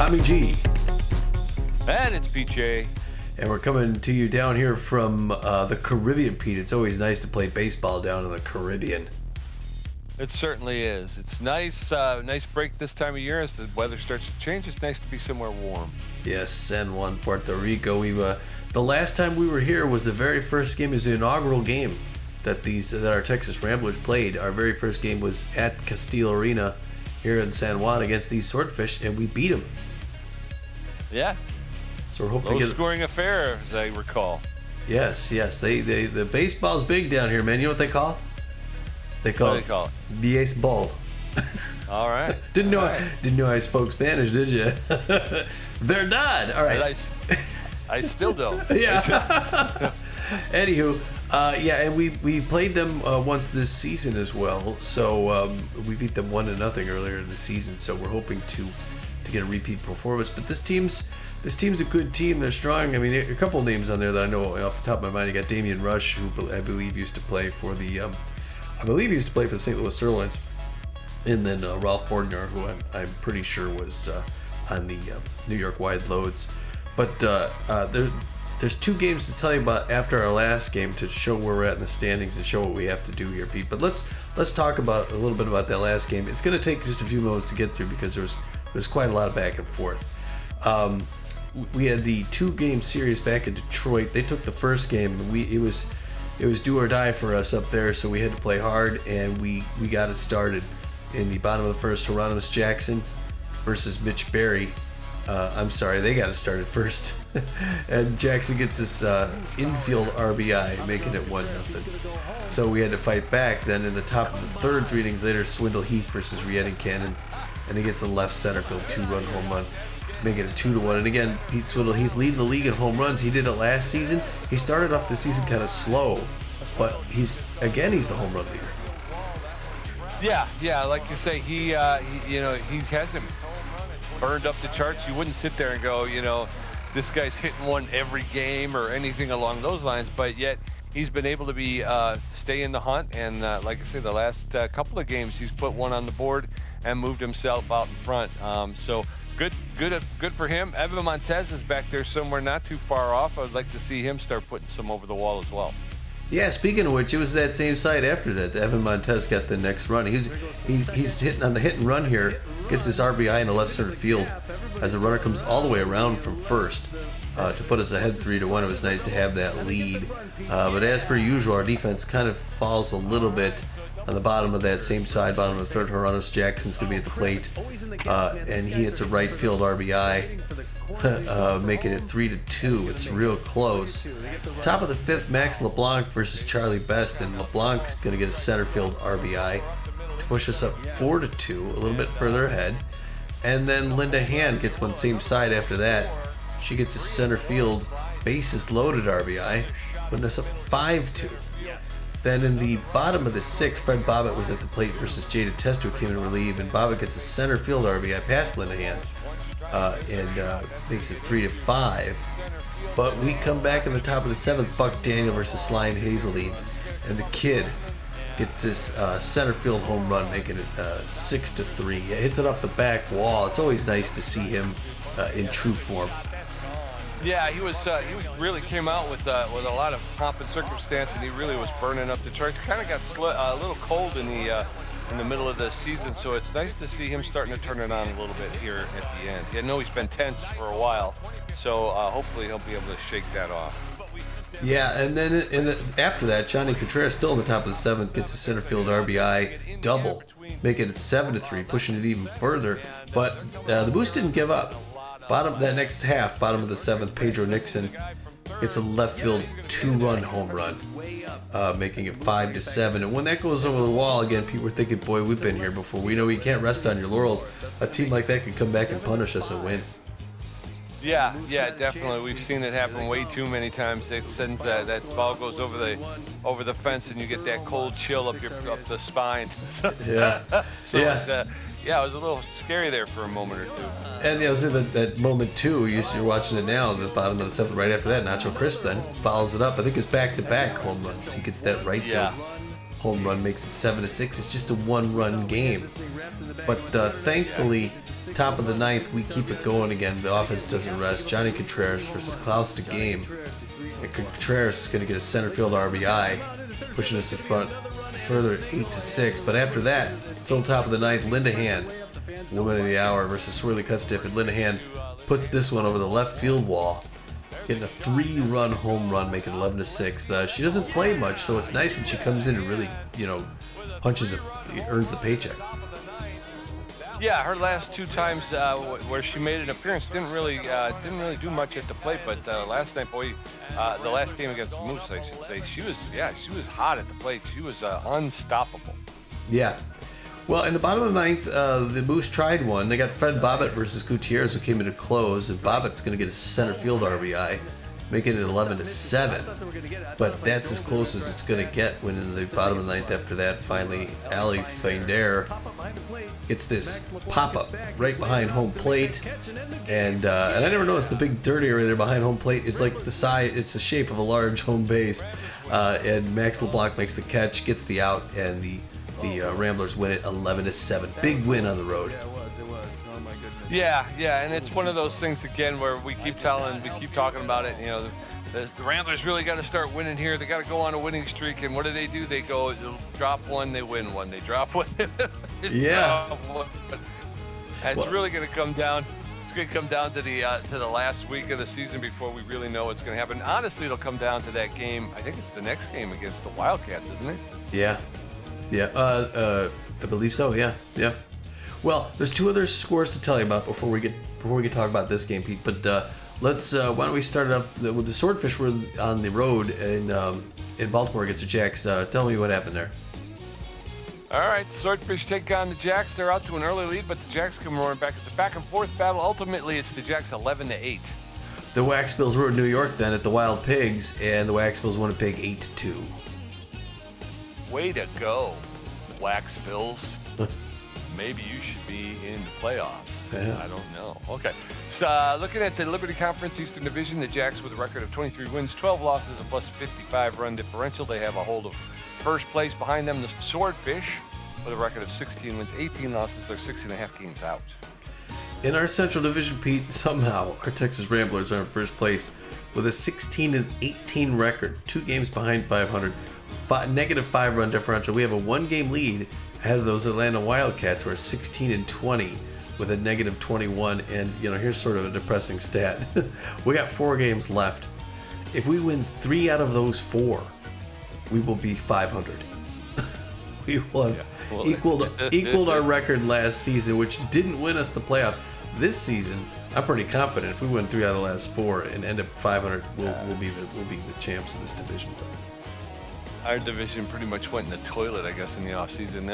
Tommy G. And it's PJ. And we're coming to you down here from the Caribbean, Pete. It's always nice to play baseball down in the Caribbean. It certainly is. It's nice, nice break this time of year as the weather starts to change. It's nice to be somewhere warm. Yes, San Juan, Puerto Rico. The last time we were here was the very first game, is the inaugural game that our Texas Ramblers played. Our very first game was at Castillo Arena here in San Juan against these Swordfish, and we beat them. Yeah. So we're hoping to get scoring affair, as I recall. Yes. The baseball's big down here, man. You know what they call it? They call it baseball. All right. Didn't know I spoke Spanish, did you? Verdad. All right. I still don't. Yeah. Anywho, and we played them once this season as well. So we beat them 1-0 earlier in the season. So we're hoping to get a repeat performance. But this team's a good team. They're strong. I mean, a couple names on there that I know off the top of my mind. You got Damian Rush, who I believe used to play for the St. Louis Sirloins, and then Ralph Borgnar, who I'm pretty sure was on the New York Wide Loads. But there's two games to tell you about after our last game to show where we're at in the standings and show what we have to do here, Pete. But let's talk about a little bit about that last game. It's going to take just a few moments to get through because there's quite a lot of back and forth. We had the 2-game series back in Detroit. They took the first game. It was do or die for us up there, so we had to play hard, and we got it started in the bottom of the first. Hieronymus Jackson versus Mitch Berry. They got it started first. And Jackson gets this infield RBI, making it 1-0. So we had to fight back. Then in the top of the third, 3 innings later, Swindle Heath versus Rietti Cannon, and he gets a left center field 2-run home run, making it 2-1. And again, Pete Swindle Heath leading the league in home runs. He did it last season. He started off the season kind of slow, but he's the home run leader. Yeah, like you say, he hasn't burned up the charts. You wouldn't sit there and go, this guy's hitting one every game or anything along those lines, but yet he's been able to stay in the hunt, and like I say, the last couple of games he's put one on the board and moved himself out in front. So good for him. Evan Montez is back there somewhere not too far off. I would like to see him start putting some over the wall as well. Yeah, speaking of which, it was that same side after that. Evan Montez got the next run. He's hitting on the hit and run here, gets this RBI in the left center field as the runner comes all the way around from first to put us ahead 3-1. It was nice to have that lead. But as per usual, our defense kind of falls a little bit on the bottom of that same side, bottom of the third. Hieronymus Jackson's going to be at the plate, and he hits a right field RBI, making it 3-2. It's real close. Top of the 5th, Max LeBlanc versus Charlie Best, and LeBlanc's going to get a center field RBI to push us up 4-2, a little bit further ahead. And then Linda Hand gets one same side after that. She gets a center field bases loaded RBI, putting us up 5-2. Then in the bottom of the 6th, Fred Bobbitt was at the plate versus Jada Testo, who came in relief, and Bobbitt gets a center field RBI past Linda Hand, and makes it 3-5. But we come back in the top of the 7th, Buck Daniel versus Sly and Hazeldine, and the kid gets this center field home run, making it 6-3. He hits it off the back wall. It's always nice to see him in true form. Yeah, he really came out with a lot of pomp and circumstance, and he really was burning up the charts. Kind of got a little cold in the middle of the season, so it's nice to see him starting to turn it on a little bit here at the end. I know he's been tense for a while, so hopefully he'll be able to shake that off. Yeah, and then after that, Johnny Contreras, still in the top of the 7th, gets a center field RBI double, making it 7-3, pushing it even further. But the Moose didn't give up. Bottom of the 7th, Pedro Nixon gets a left field 2-run home run, making it 5-7. And when that goes over the wall again, people were thinking, boy, we've been here before. We know you can't rest on your laurels. A team like that can come back and punish us and win. Yeah, definitely. We've seen it happen way too many times. It sends that ball goes over the fence, and you get that cold chill up the spine. Yeah, it was a little scary there for a moment or two. And I was in that moment too. You're watching it now. The bottom of the 7th, right after that, Nacho Crisp then follows it up. I think it's back-to-back home runs. He gets that right field home run, makes it 7-6. It's just a 1-run game. But thankfully, top of the ninth, we keep it going again. The offense doesn't rest. Johnny Contreras versus Klaus to game. And Contreras is going to get a center field RBI, pushing us in front further at 8-6. But after that, still top of the ninth, Lindahan, woman of the hour versus Swirly Cutstiff. And Lindahan puts this one over the left field wall, getting a 3-run home run, making 11-6. She doesn't play much, so it's nice when she comes in and really, earns the paycheck. Yeah, her last 2 times where she made an appearance didn't really do much at the plate. But last night, the last game against the Moose, I should say, she was hot at the plate. She was unstoppable. Yeah. Well, in the bottom of the ninth, the Moose tried one. They got Fred Bobbitt versus Gutierrez, who came into close, and Bobbitt's going to get a center field RBI, making it 11-7. But that's as close as it's going to get when in the bottom of the ninth after that, finally, Ali Feinder gets this pop-up right behind home plate. And I never noticed the big dirt area there behind home plate is like the size, it's the shape of a large home base. And Max LeBlanc makes the catch, gets the out, and the Ramblers win it 11-7. Big win on the road. Yeah, and it's one of those things again where we keep talking about it. The Ramblers really got to start winning here. They got to go on a winning streak. And what do? They go drop one, they win one. They drop one. Yeah. It's really going to come down. It's going to come down to the last week of the season before we really know what's going to happen. Honestly, it'll come down to that game. I think it's the next game against the Wildcats, isn't it? Yeah. I believe so. Yeah. Well, there's 2 other scores to tell you about before we get to talk about this game, Pete. But let's why don't we start it up with the Swordfish? Were on the road in Baltimore against the Jacks. Tell me what happened there. All right, Swordfish take on the Jacks. They're out to an early lead, but the Jacks come roaring back. It's a back and forth battle. Ultimately, it's the Jacks 11-8. The Wax Bills were in New York then at the Wild Pigs, and the Wax Bills won a pig 8-2. Way to go, Wax Bills. Maybe you should be in the playoffs. Yeah. I don't know. Okay. So looking at the Liberty Conference Eastern Division, the Jacks with a record of 23 wins, 12 losses, a plus 55 run differential. They have a hold of first place. Behind them, the Swordfish with a record of 16 wins, 18 losses. They're 6.5 games out. In our Central Division, Pete, somehow our Texas Ramblers are in first place with a 16-18 record, 2 games behind 500, negative 5 run differential. We have a 1-game lead ahead of those Atlanta Wildcats, who are 16-20 with a negative 21. And here's sort of a depressing stat. We got 4 games left. If we win 3 out of those 4, we will be 500. We will have equaled our record last season, which didn't win us the playoffs. This season, I'm pretty confident if we win 3 out of the last 4 and end up 500, we'll be the champs of this division. Our division pretty much went in the toilet, I guess, in the offseason.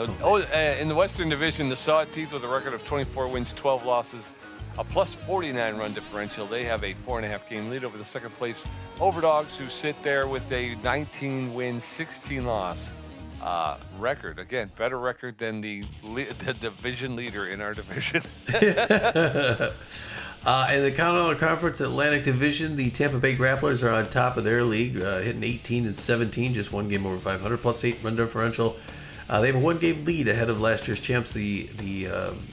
In the Western Division, the Sawteeth with a record of 24 wins, 12 losses, a plus 49 run differential. They have a 4.5 game lead over the second place Overdogs, who sit there with a 19 win, 16 loss record. Again, better record than the division leader in our division. In the Continental Conference Atlantic Division, the Tampa Bay Grapplers are on top of their league, hitting 18-17, just 1 game over 500, plus 8 run differential. They have a 1-game lead ahead of last year's champs, the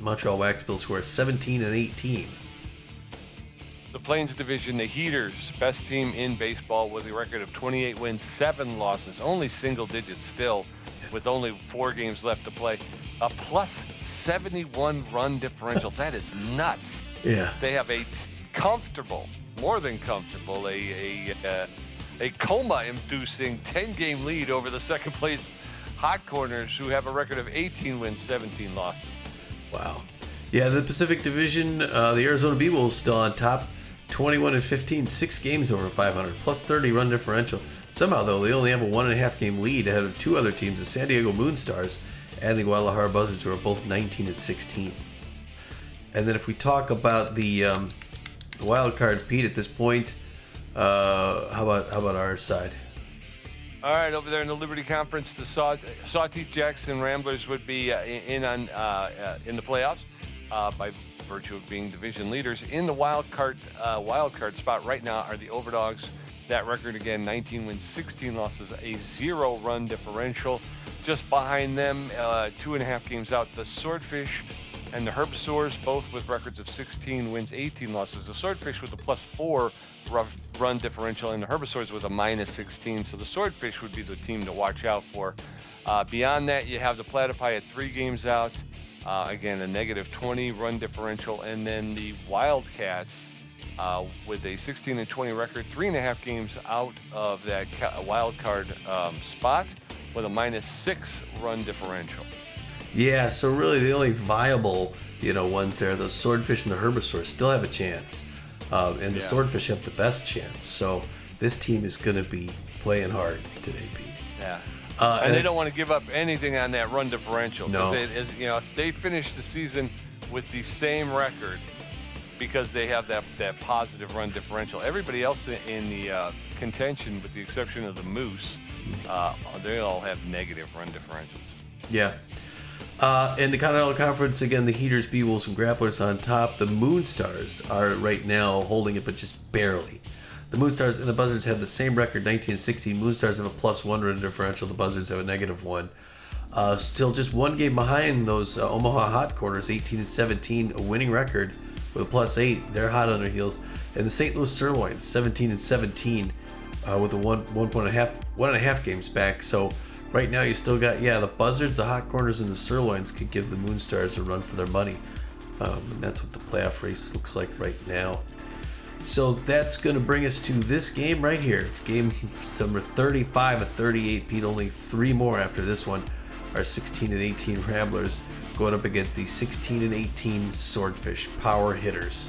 Montreal Wax Bills, who are 17-18. The Plains Division, the Heaters, best team in baseball with a record of 28 wins, 7 losses, only single digits still, with only 4 games left to play. A plus 71 run differential. That is nuts. Yeah. They have a comfortable, more than comfortable, a coma-inducing 10-game lead over the second place Hot Corners, who have a record of 18 wins, 17 losses. Wow. Yeah, the Pacific Division, the Arizona B-Wolves still on top, 21-15, 6 games over 500, plus 30 run differential. Somehow, though, they only have a 1.5 game lead ahead of 2 other teams, the San Diego Moonstars and the Guadalajara Buzzards, who are both 19-16. And then if we talk about the wild cards, Pete, at this point, how about our side? All right, over there in the Liberty Conference, the Sawteeth Jacks and Ramblers would be in the playoffs by virtue of being division leaders. In the wild card spot right now are the Overdogs. That record again, 19 wins, 16 losses, a 0 run differential. Just behind them, 2.5 games out, the Swordfish and the Herbivores both with records of 16 wins, 18 losses. The Swordfish with a +4 run differential, and the Herbivores with a -16. So the Swordfish would be the team to watch out for. Beyond that, you have the Platypi at 3 games out. Again, a -20 run differential, and then the Wildcats with a 16-20 record, 3.5 games out of that wild card spot with a -6 run differential. Yeah, so really the only viable, ones there, those Swordfish and the Herbivores still have a chance, and the Swordfish have the best chance. So this team is going to be playing hard today, Pete. Yeah. And they don't want to give up anything on that run differential. No. If they finish the season with the same record, because they have that positive run differential. Everybody else in the contention, with the exception of the Moose, they all have negative run differentials. Yeah. In the Continental Conference, again, the Heaters, B-Wolves, and Grapplers on top. The Moonstars are right now holding it, but just barely. The Moonstars and the Buzzards have the same record, 19-16. Moonstars have a +1 run differential. The Buzzards have a -1. Still just one game behind those Omaha Hot Corners, 18-17, a winning record with a +8. They're hot on their heels. And the St. Louis Sirloins, 17-17, with a 1.5 games back. So right now you still got, the Buzzards, the Hot Corners, and the Sirloins could give the Moonstars a run for their money. And that's what the playoff race looks like right now. So that's going to bring us to this game right here. It's game number 35 of 38. Pete, only 3 more after this one. Our 16-18 Ramblers going up against the 16-18 Swordfish power hitters.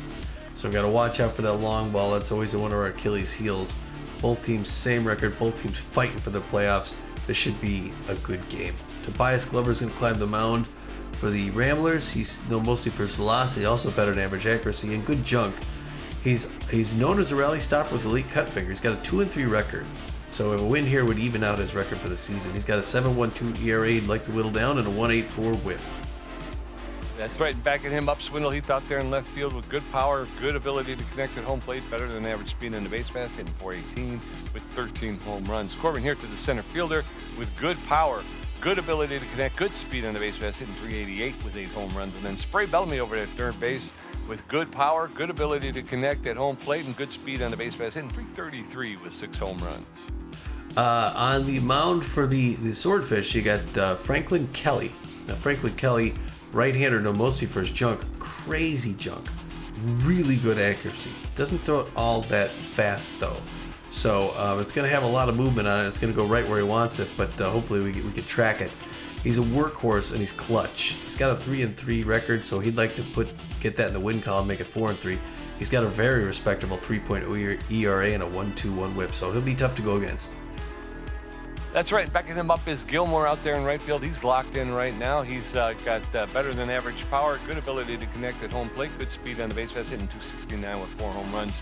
So we got to watch out for that long ball. That's always one of our Achilles heels. Both teams same record. Both teams fighting for the playoffs. This should be a good game. Tobias Glover's going to climb the mound for the Ramblers. He's known mostly for his velocity, also better than average accuracy and good junk. He's known as a rally stopper with elite cut finger. He's got a 2-3 record. So a win here would even out his record for the season. He's got a 7.12 ERA he'd like to whittle down and a 1.84 whip. That's right. Backing him up, Swindle Heath out there in left field with good power, good ability to connect at home plate, better than average speed in the base pass, hitting .418 with 13 home runs. Corbin here to the center fielder with good power, good ability to connect, good speed on the base pass, hitting .388 with 8 home runs. And then Spray Bellamy over at third base with good power, good ability to connect at home plate, and good speed on the base pass, hitting .333 with 6 home runs. On the mound for the Swordfish, you got Franklin Kelly. Now, Franklin Kelly, right-hander, known mostly for his junk, crazy junk, really good accuracy. Doesn't throw it all that fast though, so it's going to have a lot of movement on it. It's going to go right where he wants it, but hopefully we can track it. He's a workhorse and he's clutch. He's got a 3-3 record, so he'd like to get that in the win column, make it 4-3. He's got a very respectable 3.0 ERA and a 1.21 whip, so he'll be tough to go against. That's right. Backing him up is Gilmore out there in right field. He's locked in right now. He's got better than average power, good ability to connect at home plate, good speed on the base pass, hitting .269 with 4 home runs.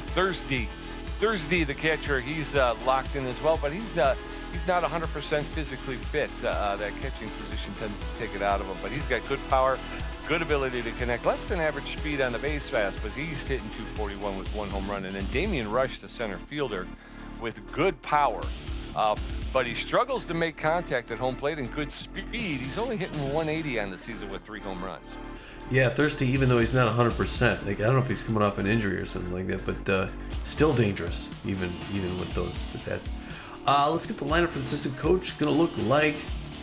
Thursday, the catcher, he's locked in as well, but he's not 100% physically fit. That catching position tends to take it out of him, but he's got good power, good ability to connect, less than average speed on the base pass, but he's hitting .241 with 1 home run. And then Damian Rush, the center fielder, with good power. But he struggles to make contact at home plate and good speed. He's only hitting .180 on the season with 3 home runs. Yeah, Thirsty, even though he's not 100%, I don't know if he's coming off an injury or something like that, but still dangerous, even with those stats. Let's get the lineup for the assistant coach. Going to look like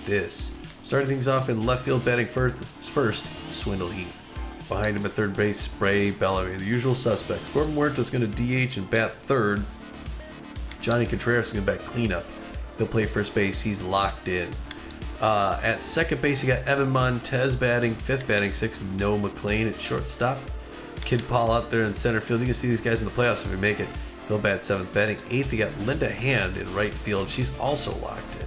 this. Starting things off in left field, batting first, Swindle Heath. Behind him at third base, Spray Bellamy, the usual suspects. Gordon Huerta's going to DH and bat third. Johnny Contreras is going to bat cleanup. He'll play first base. He's locked in. At second base, you got Evan Montez batting fifth, batting sixth. Noah McLean at shortstop. Kid Paul out there in center field. You can see these guys in the playoffs if they make it. He'll bat seventh, batting eighth. You got Linda Hand in right field. She's also locked in.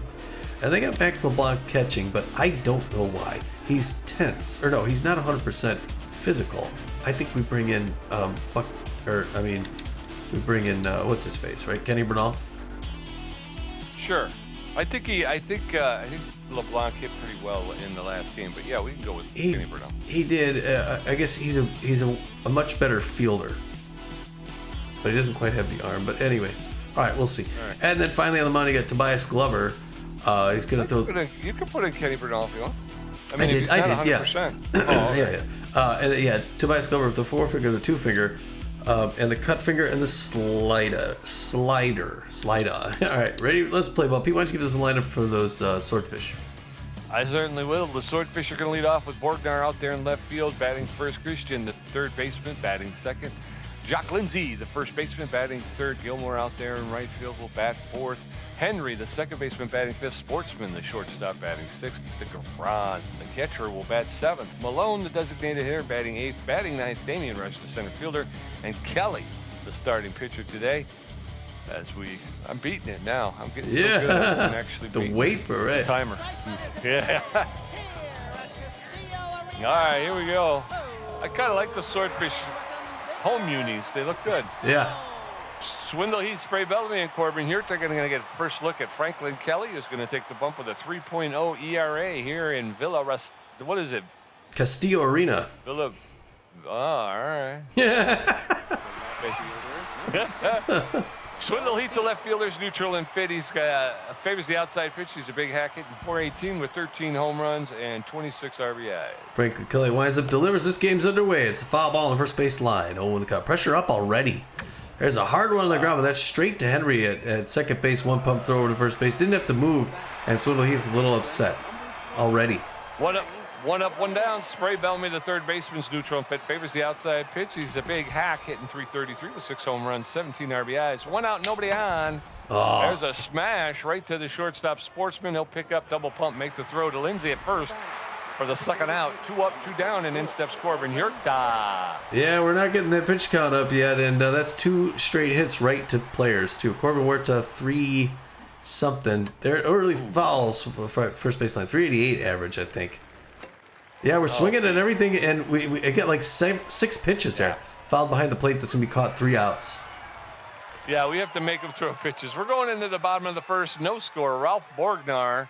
And they got Max LeBlanc catching, but I don't know why. He's tense. Or no, he's not 100% physical. I think we bring in what's his face, right? Kenny Bernal. Sure. I think LeBlanc hit pretty well in the last game, but yeah, we can go with Kenny Bernal. He did. I guess he's a much better fielder, but he doesn't quite have the arm. But anyway, all right, we'll see. Right. And then finally on the mound, you got Tobias Glover. He's going to throw. You can put in Kenny Bernal if you want. I mean, did, it's not yeah. 100%. Oh, okay. And Tobias Glover with the forefinger, the two finger, and the cut finger and the slider. All right, ready? Let's play ball. Pete, why don't you give us a lineup for those swordfish? I certainly will. The Swordfish are going to lead off with Borgnar out there in left field, batting first. Christian, the third baseman, batting second. Jock Lindsay, the first baseman, batting third. Gilmore out there in right field will bat fourth. Henry, the second baseman, batting fifth. Sportsman, the shortstop, batting sixth. DeGron, the catcher, will bat seventh. Malone, the designated hitter, batting eighth. Batting ninth, Damian Rush, the center fielder. And Kelly, the starting pitcher today. I'm beating it now. I'm getting so good at it. I'm actually the wait for it. Timer. Yeah. All right, here we go. I kind of like the Swordfish home unis. They look good. Yeah. Swindle Heath, Spray Bellamy, and Corbin Hurt are going to get a first look at Franklin Kelly, who's going to take the bump with a 3.0 ERA here in what is it? Castillo Arena. All right. Yeah. Swindle Heath, the left fielder's neutral and fit. He's favors the outside pitch. He's a big hack hitting .418 with 13 home runs and 26 RBIs. Franklin Kelly winds up, delivers. This game's underway. It's a foul ball on the first base line. Oh, the cut. Pressure up already. There's a hard one on the ground, but that's straight to Henry at second base. One pump throw over to first base. Didn't have to move, and Swindle Heath's a little upset already. One up, one down. Spray Bellamy, the third baseman's neutral and fit, favors the outside pitch. He's a big hack, hitting .333 with 6 home runs, 17 RBIs. One out, nobody on. Oh. There's a smash right to the shortstop, Sportsman. He'll pick up, double pump, make the throw to Lindsay at first for the second out. 2 up, 2 down, and in steps Corbin Hurta. Yeah, we're not getting that pitch count up yet, and that's 2 straight hits right to players too. Corbin Hurta 3-something. They're early fouls for first baseline, 388 average, I think. Yeah, we're swinging at everything, and we get like 6 pitches there. Fouled behind the plate, that's going to be caught 3 outs. Yeah, we have to make them throw pitches. We're going into the bottom of the first. No score. Ralph Borgnar,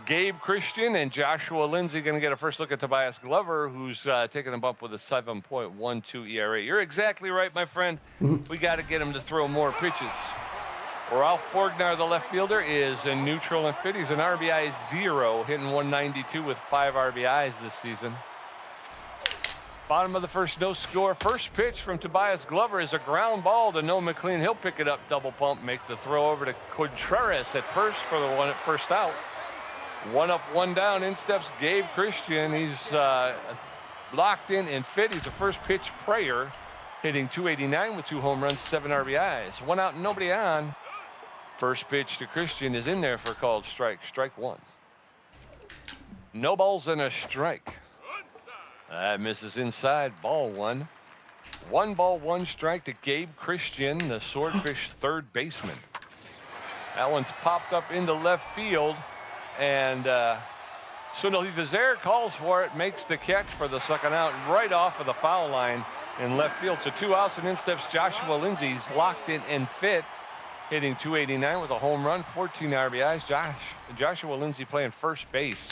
Gabe Christian, and Joshua Lindsay going to get a first look at Tobias Glover, who's taking a bump with a 7.12 ERA. You're exactly right, my friend. We got to get him to throw more pitches. Ralph Borgnar, the left fielder, is in neutral and fit. He's an RBI 0, hitting .192 with 5 RBIs this season. Bottom of the first, no score. First pitch from Tobias Glover is a ground ball to Noah McLean. He'll pick it up, double pump, make the throw over to Contreras at first for the one at first out. 1 up, 1 down. In steps Gabe Christian. He's locked in and fit. He's a first pitch prayer, hitting .289 with 2 home runs, 7 RBIs. 1 out, nobody on. First pitch to Christian is in there for a called strike. Strike 1. No balls and a strike. That misses inside. Ball 1. 1 ball, 1 strike to Gabe Christian, the Swordfish third baseman. That one's popped up into left field, and Swindle Heath is there, calls for it, makes the catch for the second out right off of the foul line in left field. So 2 outs, and in steps Joshua Lindsay's locked in and fit, hitting .289 with a home run, 14 RBIs. Joshua Lindsay playing first base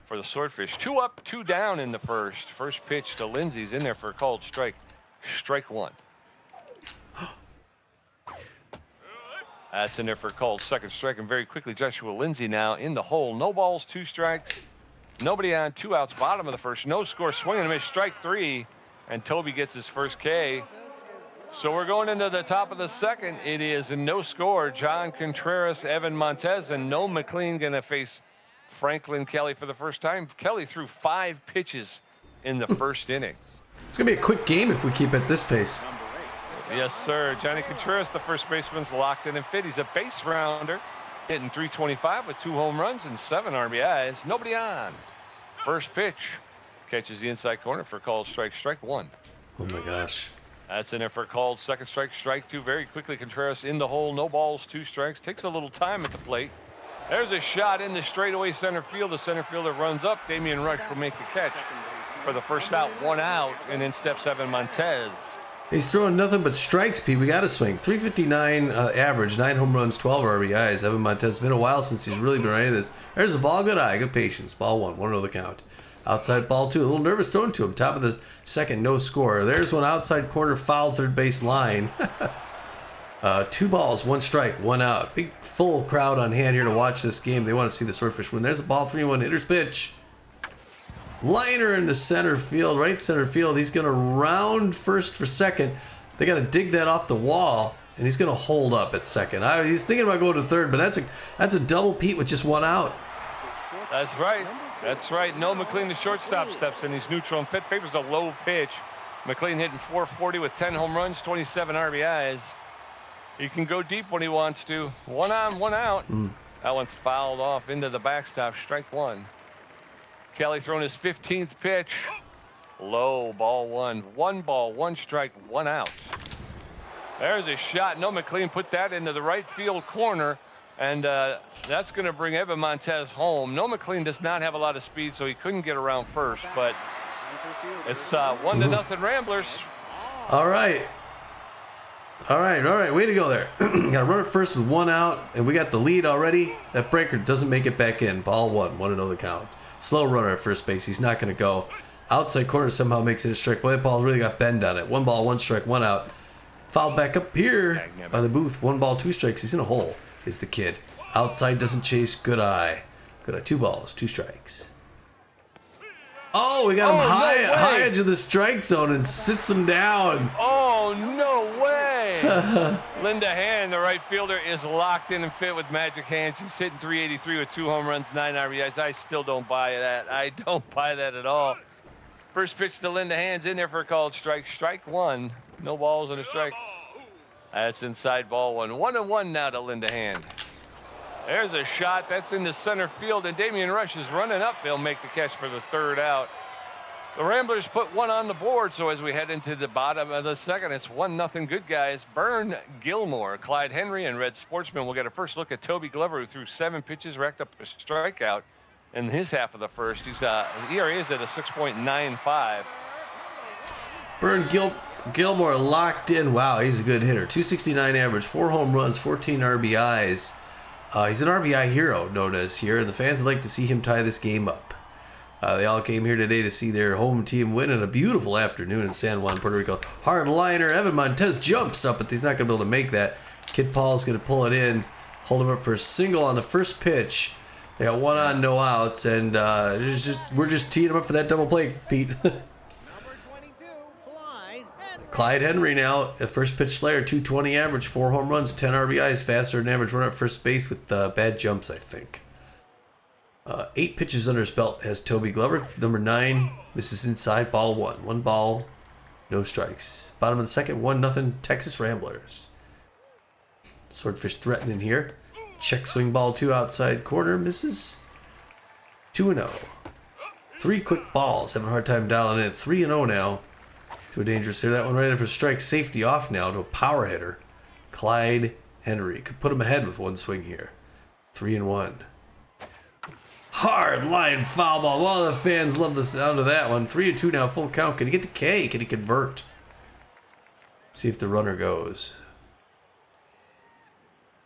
for the Swordfish. 2 up, 2 down in the first. First pitch to Lindsay's in there for a called strike. Strike 1. That's in there for a called second strike. And very quickly, Joshua Lindsay now in the hole. No balls, 2 strikes. Nobody on, 2 outs, bottom of the first. No score, swing and a miss, strike 3. And Toby gets his first K. So we're going into the top of the second. It is a no score. John Contreras, Evan Montez, and Noah McLean going to face Franklin Kelly for the first time. Kelly threw 5 pitches in the first inning. It's going to be a quick game if we keep at this pace. Yes, sir. Johnny Contreras, the first baseman's locked in and fit. He's a base rounder, hitting .325 with 2 home runs and 7 RBIs. Nobody on. First pitch. Catches the inside corner for a called strike. Strike 1. Oh, my gosh. That's in there for a called second strike. Strike 2. Very quickly, Contreras in the hole. No balls, 2 strikes. Takes a little time at the plate. There's a shot in the straightaway center field. The center fielder runs up. Damian Rush will make the catch for the first out. 1 out, and in steps Evan Montez. He's throwing nothing but strikes, Pete. We got to swing. .359 average, 9 home runs, 12 RBIs. Evan Montez, been a while since he's really been running this. There's a ball, good eye, good patience. Ball 1, 1-0 the count. Outside ball 2, a little nervous throwing to him. Top of the second, no score. There's one outside corner, foul third base line. 2 balls, 1 strike, 1 out. Big full crowd on hand here to watch this game. They want to see the Swordfish win. There's a ball, 3-1 hitter's pitch. liner into center field, right center field. He's going to round first for second. They got to dig that off the wall, and he's going to hold up at second. He's thinking about going to third, but that's a double Pete with just one out. That's right. That's right. No, McLean, the shortstop, steps in. He's neutral and fit. Favors the low pitch. McLean hitting 440 with 10 home runs, 27 RBIs. He can go deep when he wants to. 1 on, 1 out. That one's fouled off into the backstop. Strike 1. Kelly throwing his 15th pitch. Low, ball 1. 1 ball, 1 strike, 1 out. There's a shot. No, McLean put that into the right field corner, and that's going to bring Evan Montez home. No, McLean does not have a lot of speed, so he couldn't get around first, but it's 1-0 Ramblers. All right. Way to go there. Got to run it first with 1 out, and we got the lead already. That breaker doesn't make it back in. Ball 1, 1-0 the count. Slow runner at first base. He's not going to go. Outside corner somehow makes it a strike. Boy, that ball really got bend on it. 1 ball, 1 strike, 1 out. Fouled back up here by the booth. 1 ball, 2 strikes. He's in a hole, is the kid. Outside doesn't chase. Good eye. 2 balls, 2 strikes. Oh, we got him high edge of the strike zone and sits him down. Oh, no way. Linda Hand, the right fielder, is locked in and fit with magic hands. She's hitting 383 with 2 home runs, 9 RBIs. I still don't buy that. I don't buy that at all. First pitch to Linda Hand's in there for a called strike. Strike 1. No balls and a strike. That's inside ball 1. 1-1 now to Linda Hand. There's a shot. That's into center field, and Damian Rush is running up. They'll make the catch for the 3rd out. The Ramblers put 1 on the board, so as we head into the bottom of the 2nd, it's 1-0 good guys. Bern Gilmore, Clyde Henry, and Red Sportsman will get a first look at Toby Glover, who threw 7 pitches, racked up a strikeout in his half of the first. His ERA is at a 6.95. Bern Gilmore locked in. Wow, he's a good hitter. 269 average, 4 home runs, 14 RBIs. He's an RBI hero, known as here, and the fans would like to see him tie this game up. They all came here today to see their home team win in a beautiful afternoon in San Juan, Puerto Rico. Hard liner. Evan Montez jumps up, but he's not going to be able to make that. Kid Paul's going to pull it in, hold him up for a single on the first pitch. They got 1 on, no outs, and we're just teeing him up for that double play, Pete. Clyde Henry now, at first pitch slayer, 220 average, 4 home runs, 10 RBIs, faster than average runner at first base with bad jumps, I think. 8 pitches under his belt has Toby Glover. Number 9 misses inside, ball 1. 1 ball, no strikes. Bottom of the 2nd, 1-0 Texas Ramblers. Swordfish threatening here. Check swing ball 2 outside corner, misses. 2-0. 3 quick balls, having a hard time dialing in. 3-0 now. To a dangerous hitter. That one right in for strike. Safety off now to a power hitter. Clyde Henry. Could put him ahead with 1 swing here. 3-1. Hard line foul ball. Well, the fans love the sound of that one. 3-2 now, full count. Can he get the K? Can he convert? See if the runner goes.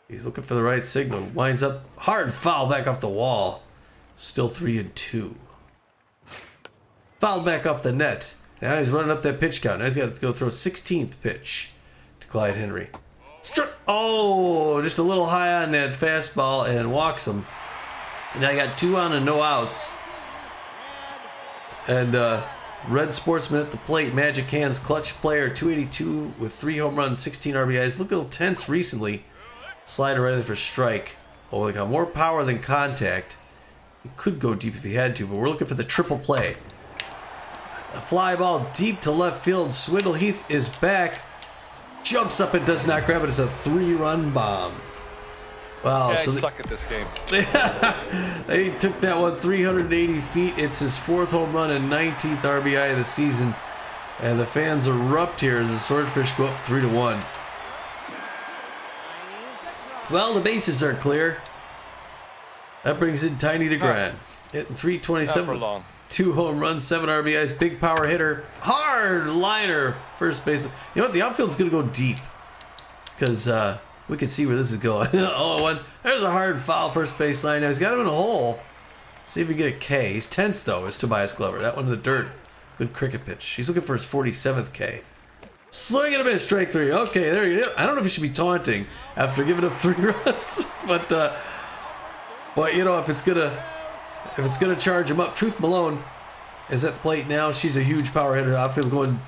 He's looking for the right signal. Winds up. Hard foul back off the wall. Still 3-2. Fouled back off the net. Now he's running up that pitch count. Now he's got to go throw 16th pitch to Clyde Henry. Oh, just a little high on that fastball and walks him. And now I got 2 on and no outs. And Red Sportsman at the plate. Magic Hands, clutch player, 282 with 3 home runs, 16 RBIs. Looked a little tense recently. Slider right in for strike. Only got more power than contact. He could go deep if he had to, but we're looking for the triple play. A fly ball deep to left field. Swindle Heath is back. Jumps up and does not grab it. It's a 3-run bomb. Wow. Yeah, so I suck at this game. They took that one 380 feet. It's his 4th home run and 19th RBI of the season. And the fans erupt here as the Swordfish go up 3-1. Well, the bases are clear. That brings in Tiny DeGran. Hitting 327. Not for long. 2 home runs, 7 RBIs, big power hitter, hard liner, first base. You know what? The outfield's going to go deep because we can see where this is going. 0-1. There's a hard foul first base line. Now he's got him in a hole. See if we can get a K. He's tense though. Is Tobias Glover. That one in the dirt. Good cricket pitch. He's looking for his 47th K. Slinging him in strike 3. Okay, there you go. I don't know if he should be taunting after giving up 3 runs, but you know if it's gonna charge him up. Truth Malone is at the plate now. She's a huge power hitter. Outfield going,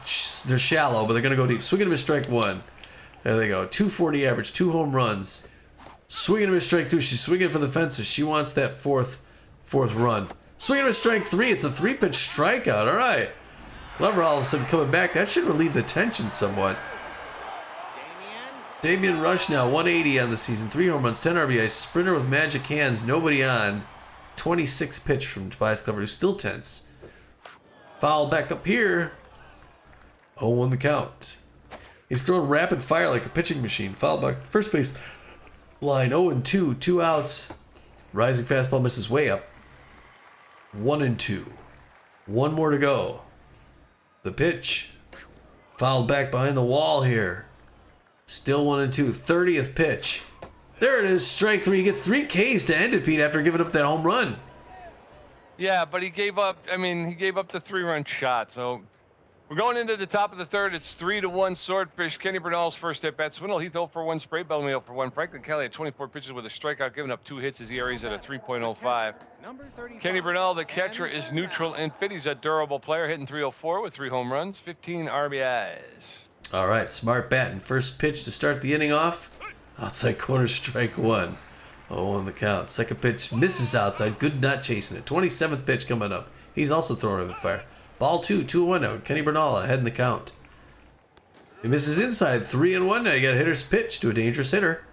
they're shallow, but they're going to go deep. Swing and a miss, strike one. There they go. 240 average, 2 home runs. Swing and a miss, strike two. She's swinging for the fences. She wants that fourth run. Swing and a miss, strike three. It's a 3-pitch strikeout. All right. Glover all of a sudden coming back. That should relieve the tension somewhat. Damian Rush now, 180 on the season. 3 home runs, 10 RBIs. Sprinter with magic hands. Nobody on. 26 pitch from Tobias Glover, who's still tense. Foul back up here. 0-1 the count. He's throwing rapid fire like a pitching machine. Foul back first base line. 0-2, 2 outs. Rising fastball misses way up. 1-2. 1 more to go. The pitch. Fouled back behind the wall here. Still 1-2. 30th pitch. There it is. Strike 3. He gets 3 Ks to end it, Pete, after giving up that home run. Yeah, but he gave up. I mean, he gave up the 3-run shot. So we're going into the top of the third. It's 3-1 Swordfish. Kenny Bernal's first at bat. Swindle Heath 0 for 1. Spray Bellamy 0 for 1. Franklin Kelly had 24 pitches with a strikeout, giving up 2 hits. His ERA is at a 3.05. Kenny Bernal, the catcher, is neutral and fit. He's a durable player, hitting 304 with 3 home runs, 15 RBIs. All right, smart batting. First pitch to start the inning off. Outside corner, strike 1. 0-1 the count. Second pitch misses outside. Good not chasing it. 27th pitch coming up. He's also throwing rapid fire. Ball 2, 2-1 now. Kenny Bernal ahead in the count. He misses inside. 3-1 now. You got a hitter's pitch to a dangerous hitter.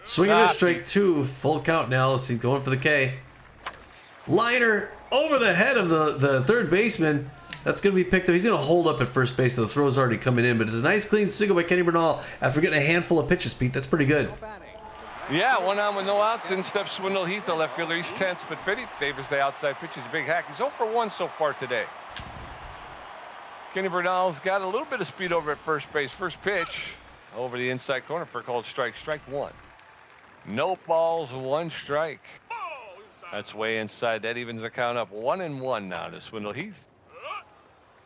Swing and miss, strike 2. Full count now. Let's see, going for the K. Liner over the head of the third baseman. That's going to be picked up. He's going to hold up at first base. So the throw's already coming in. But it's a nice clean single by Kenny Bernal after getting a handful of pitches, Pete. That's pretty good. Yeah, 1 on with no outs. In steps Swindle Heath, the left fielder. He's tense but fit. He favors the outside pitch. He's a big hack. He's 0 for 1 so far today. Kenny Bernal's got a little bit of speed over at first base. First pitch over the inside corner for a called strike. Strike 1. No balls, 1 strike. That's way inside. That evens the count up 1-1 now to Swindle Heath.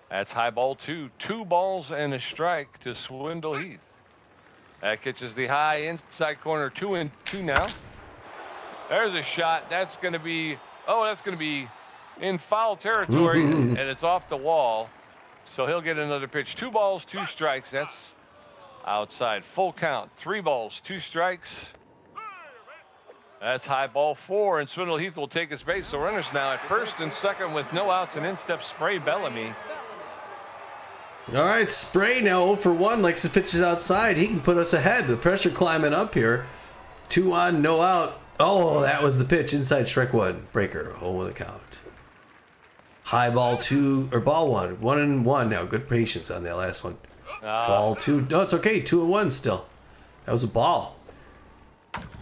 That's high ball 2. 2 balls and a strike to Swindle Heath. That catches the high inside corner. 2-2 now. There's a shot. That's going to be in foul territory, and it's off the wall. So he'll get another pitch. 2 balls, 2 strikes. That's outside. Full count. 3 balls, 2 strikes. That's high ball 4, and Swindle Heath will take his base. So runners now at first and second with no outs, and in steps Spray Bellamy. All right, Spray now 0 for 1. Likes his pitches outside. He can put us ahead. The pressure climbing up here. 2 on, no out. Oh, that was the pitch. Inside strike 1. Breaker. 0 the count. High ball 2 or ball 1. 1-1 now. Good patience on that last one. Ball 2. No, it's okay. 2-1 still. That was a ball.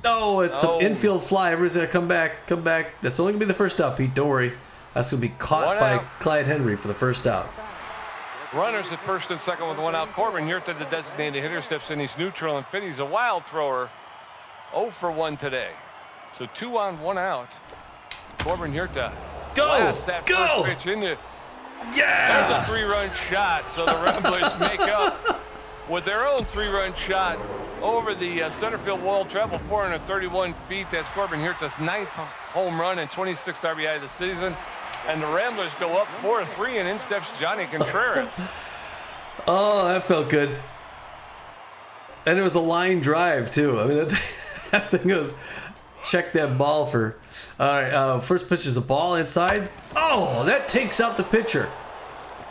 No, it's an infield fly. Everybody's gonna come back. Come back. That's only gonna be the first out, Pete. Don't worry. That's gonna be caught by Clyde Henry for the first out. Runners at first and second with 1 out. Corbin Yurta, the designated hitter, steps in. He's neutral and fit. He's a wild thrower. 0 for 1 today. So 2 on, 1 out. Corbin Yurta. Blast that first pitch into. Yeah! There's a 3-run shot. So the Ramblers make up with their own 3-run shot over the center field wall. Travel 431 feet. That's Corbin Yurta's 9th home run and 26th RBI of the season. And the Ramblers go up 4-3, and in steps Johnny Contreras. Oh, that felt good. And it was a line drive, too. I mean, that thing was... Check that ball for... All right, first pitch is a ball inside. Oh, that takes out the pitcher.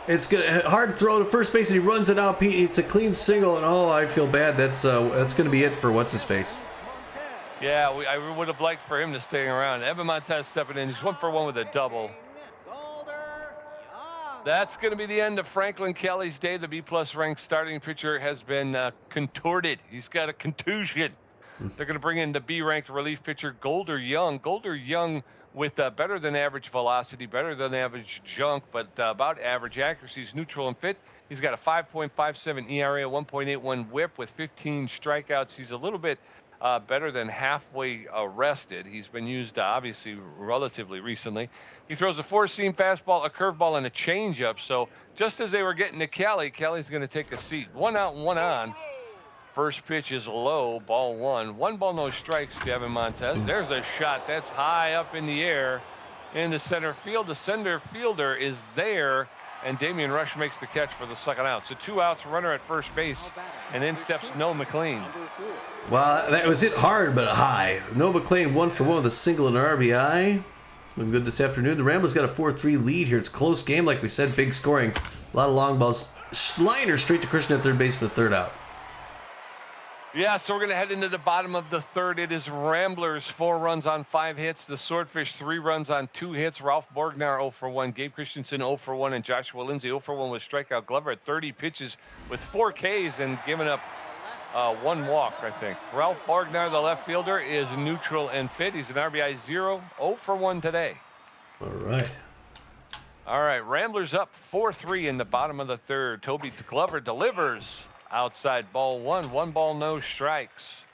It's good. Hard throw to first base, and he runs it out. It's a clean single, and oh, I feel bad. That's going to be it for what's-his-face. Yeah, I would have liked for him to stay around. Evan Montez stepping in. He's 1 for 1 with a double. That's going to be the end of Franklin Kelly's day. The B-plus ranked starting pitcher has been contorted. He's got a contusion. They're going to bring in the B-ranked relief pitcher, Golder Young. Golder Young with better than average velocity, better than average junk, but about average accuracy. He's neutral and fit. He's got a 5.57 ERA, 1.81 whip with 15 strikeouts. He's a little bit better than halfway rested. He's been used, obviously, relatively recently. He throws a 4-seam fastball, a curveball, and a changeup. So just as they were getting to Kelly, Kelly's going to take a seat. 1 out and 1 on. First pitch is low, ball 1. 1 ball, no strikes to Evan Montez. There's a shot. That's high up in the air in the center field. The center fielder is there, and Damian Rush makes the catch for the second out. So 2 outs, runner at first base, and in steps Noah McLean. Well, that was hit hard but high. Noah McLean 1 for 1 with a single and RBI. Looking good this afternoon. The Ramblers got a 4-3 lead here. It's a close game, like we said, big scoring. A lot of long balls. Liner straight to Christian at third base for the third out. Yeah, so we're going to head into the bottom of the third. It is Ramblers, 4 runs on 5 hits. The Swordfish, 3 runs on 2 hits. Ralph Borgnar, 0 for 1. Gabe Christensen, 0 for 1. And Joshua Lindsay, 0 for 1 with strikeout. Glover at 30 pitches with 4 Ks and giving up 1 walk, I think. Ralph Borgnar, the left fielder, is neutral and fit. He's an RBI 0, 0 for 1 today. All right. All right, Ramblers up 4-3 in the bottom of the third. Toby Glover delivers. Outside ball 1, 1 ball, no strikes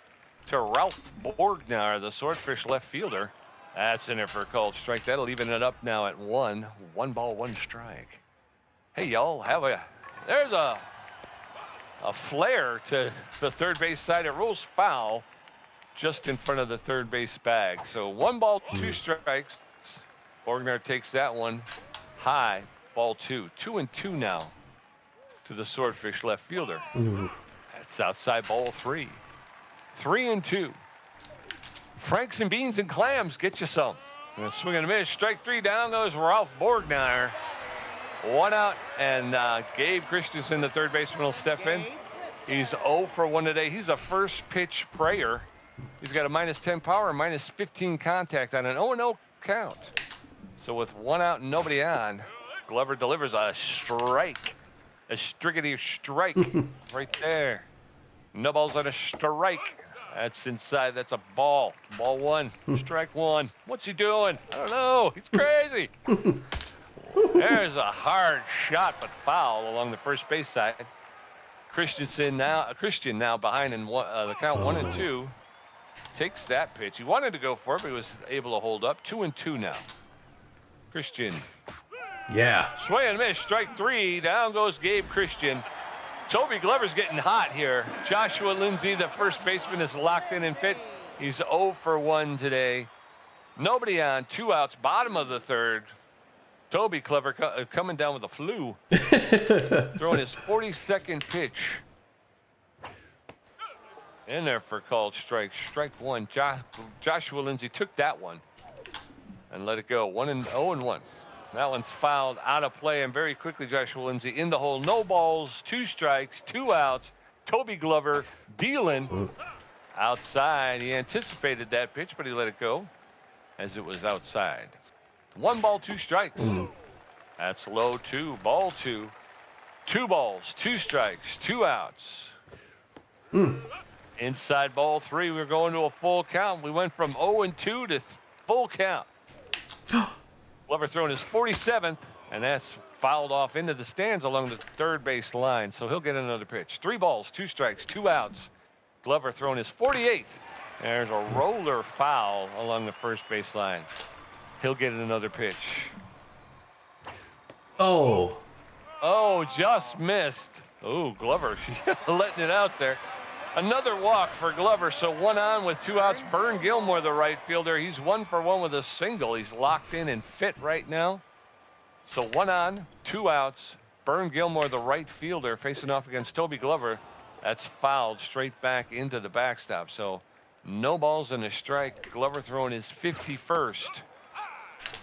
to Ralph Borgnar, the Swordfish left fielder. That's in there for a called strike. That'll even it up now at 1. 1 ball, 1 strike. Hey, y'all, there's a flare to the third base side. It rolls foul just in front of the third base bag. So 1 ball, 2 strikes. Borgnar takes that one high. Ball 2. 2-2 now to the Swordfish left fielder. That's outside ball 3. 3-2. Franks and beans and clams, get you some. And a swing and a miss. Strike 3, down goes Ralph Borgnar. 1 out, and Gabe Christensen, the third baseman, will step in. He's 0 for 1 today. He's a first pitch prayer. He's got a -10 power, -15 contact on an 0-0 count. So with 1 out and nobody on, Glover delivers a strike. A striggity strike right there. No balls on a strike. That's inside. That's a ball. Ball 1. Strike 1. What's he doing? I don't know. He's crazy. There's a hard shot, but foul along the first base side. Christian now behind in the count 1-2. Takes that pitch. He wanted to go for it, but he was able to hold up. 2-2 now. Christian. Yeah. Swing and miss, strike 3. Down goes Gabe Christian. Toby Glover's getting hot here. Joshua Lindsay, the first baseman, is locked in and fit. He's 0 for 1 today. Nobody on, 2 outs, bottom of the third. Toby Glover coming down with a flu. Throwing his 42nd pitch. In there for called strike. Strike 1. Joshua Lindsay took that one and let it go. 1-0-1. That one's fouled out of play, and very quickly Joshua Lindsay in the hole. No balls, 2 strikes, 2 outs. Toby Glover dealing outside. He anticipated that pitch, but he let it go as it was outside. 1 ball, 2 strikes. That's low 2. Ball 2. 2 balls, 2 strikes, 2 outs. Inside ball 3. We're going to a full count. We went from 0-2 to full count. Glover throwing his 47th, and that's fouled off into the stands along the third base line. So he'll get another pitch. 3 balls, 2 strikes, 2 outs. Glover throwing his 48th. There's a roller foul along the first base line. He'll get another pitch. Oh, just missed. Oh, Glover letting it out there. Another walk for Glover, so 1 on with 2 outs. Bern Gilmore, the right fielder, he's 1 for 1 with a single. He's locked in and fit right now. So 1 on, 2 outs. Bern Gilmore, the right fielder, facing off against Toby Glover. That's fouled straight back into the backstop. So no balls and a strike. Glover throwing his 51st.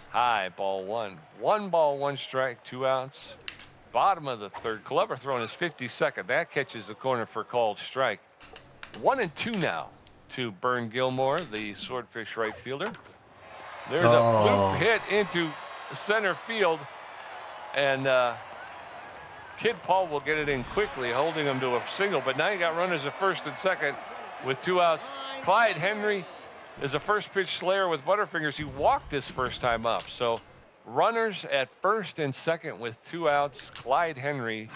High, ball 1. 1 ball, 1 strike, 2 outs. Bottom of the third. Glover throwing his 52nd. That catches the corner for called strike. 1-2 now to Bern Gilmore, the Swordfish right fielder. There's a fluke hit into center field, and Kid Paul will get it in quickly, holding him to a single. But now you got runners at first and second with 2 outs. Clyde Henry is a first pitch slayer with Butterfingers. He walked his first time up. So runners at first and second with 2 outs. Clyde Henry.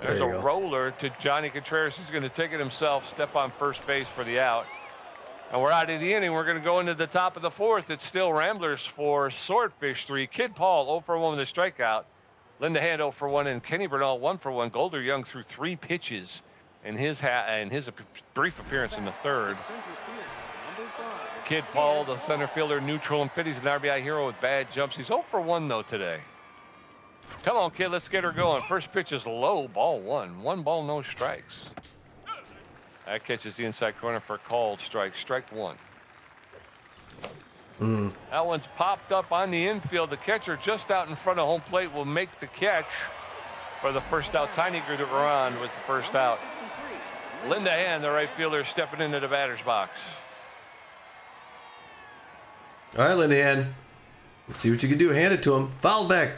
There's a roller to Johnny Contreras. He's going to take it himself, step on first base for the out. And we're out of the inning. We're going to go into the top of the fourth. It's still Ramblers 4, Swordfish 3. Kid Paul 0 for 1 with a strikeout. Linda Hand 0 for 1, and Kenny Bernal 1 for 1. Golder Young threw 3 pitches in his brief appearance in the third. Kid Paul, the center fielder, neutral, and Fitty's an RBI hero with bad jumps. He's 0 for 1 though today. Come on, kid, let's get her going. First pitch is low, ball 1. 1 ball, no strikes. That catches the inside corner for a called strike. Strike 1. That one's popped up on the infield. The catcher just out in front of home plate will make the catch for the first out. Tiny Gruderon with the first out. Linda Hand, the right fielder, stepping into the batter's box. All right, Linda Hand. Let's see what you can do. Hand it to him. Foul back.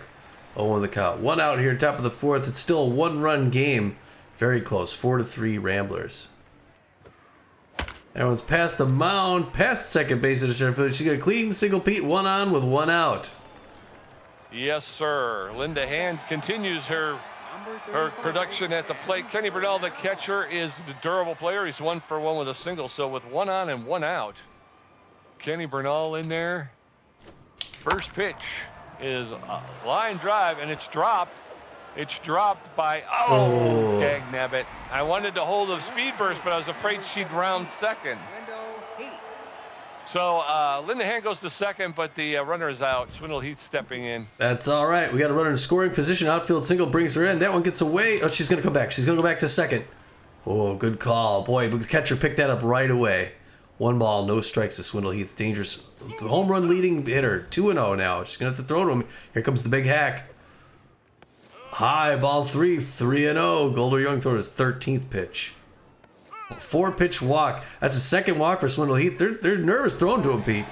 0-1 the count. 1 out here, top of the 4th. It's still a 1-run game. Very close. 4-3 Ramblers. That one's past the mound, past second base of the center field. She's got a clean single Pete, 1 on with 1 out. Yes, sir. Linda Hand continues her production at the plate. Kenny Bernal, the catcher, is the durable player. He's 1 for 1 with a single. So with 1 on and 1 out, Kenny Bernal in there. First pitch is a line drive, and it's dropped. It's dropped by, dag nabbit. I wanted to hold a speed burst, but I was afraid she'd round second. So Linda Hand goes to second, but the runner is out. Swindle Heath stepping in. That's all right. We got a runner in scoring position. Outfield single brings her in. That one gets away. Oh, she's going to come back. She's going to go back to second. Oh, good call. Boy, the catcher picked that up right away. 1 ball, no strikes to Swindle Heath. Dangerous home run leading hitter. 2-0 now. She's going to have to throw to him. Here comes the big hack. High, ball 3, 3-0. Golder Young throwing his 13th pitch. 4-pitch walk. That's a second walk for Swindle Heath. They're nervous throwing to him, Pete.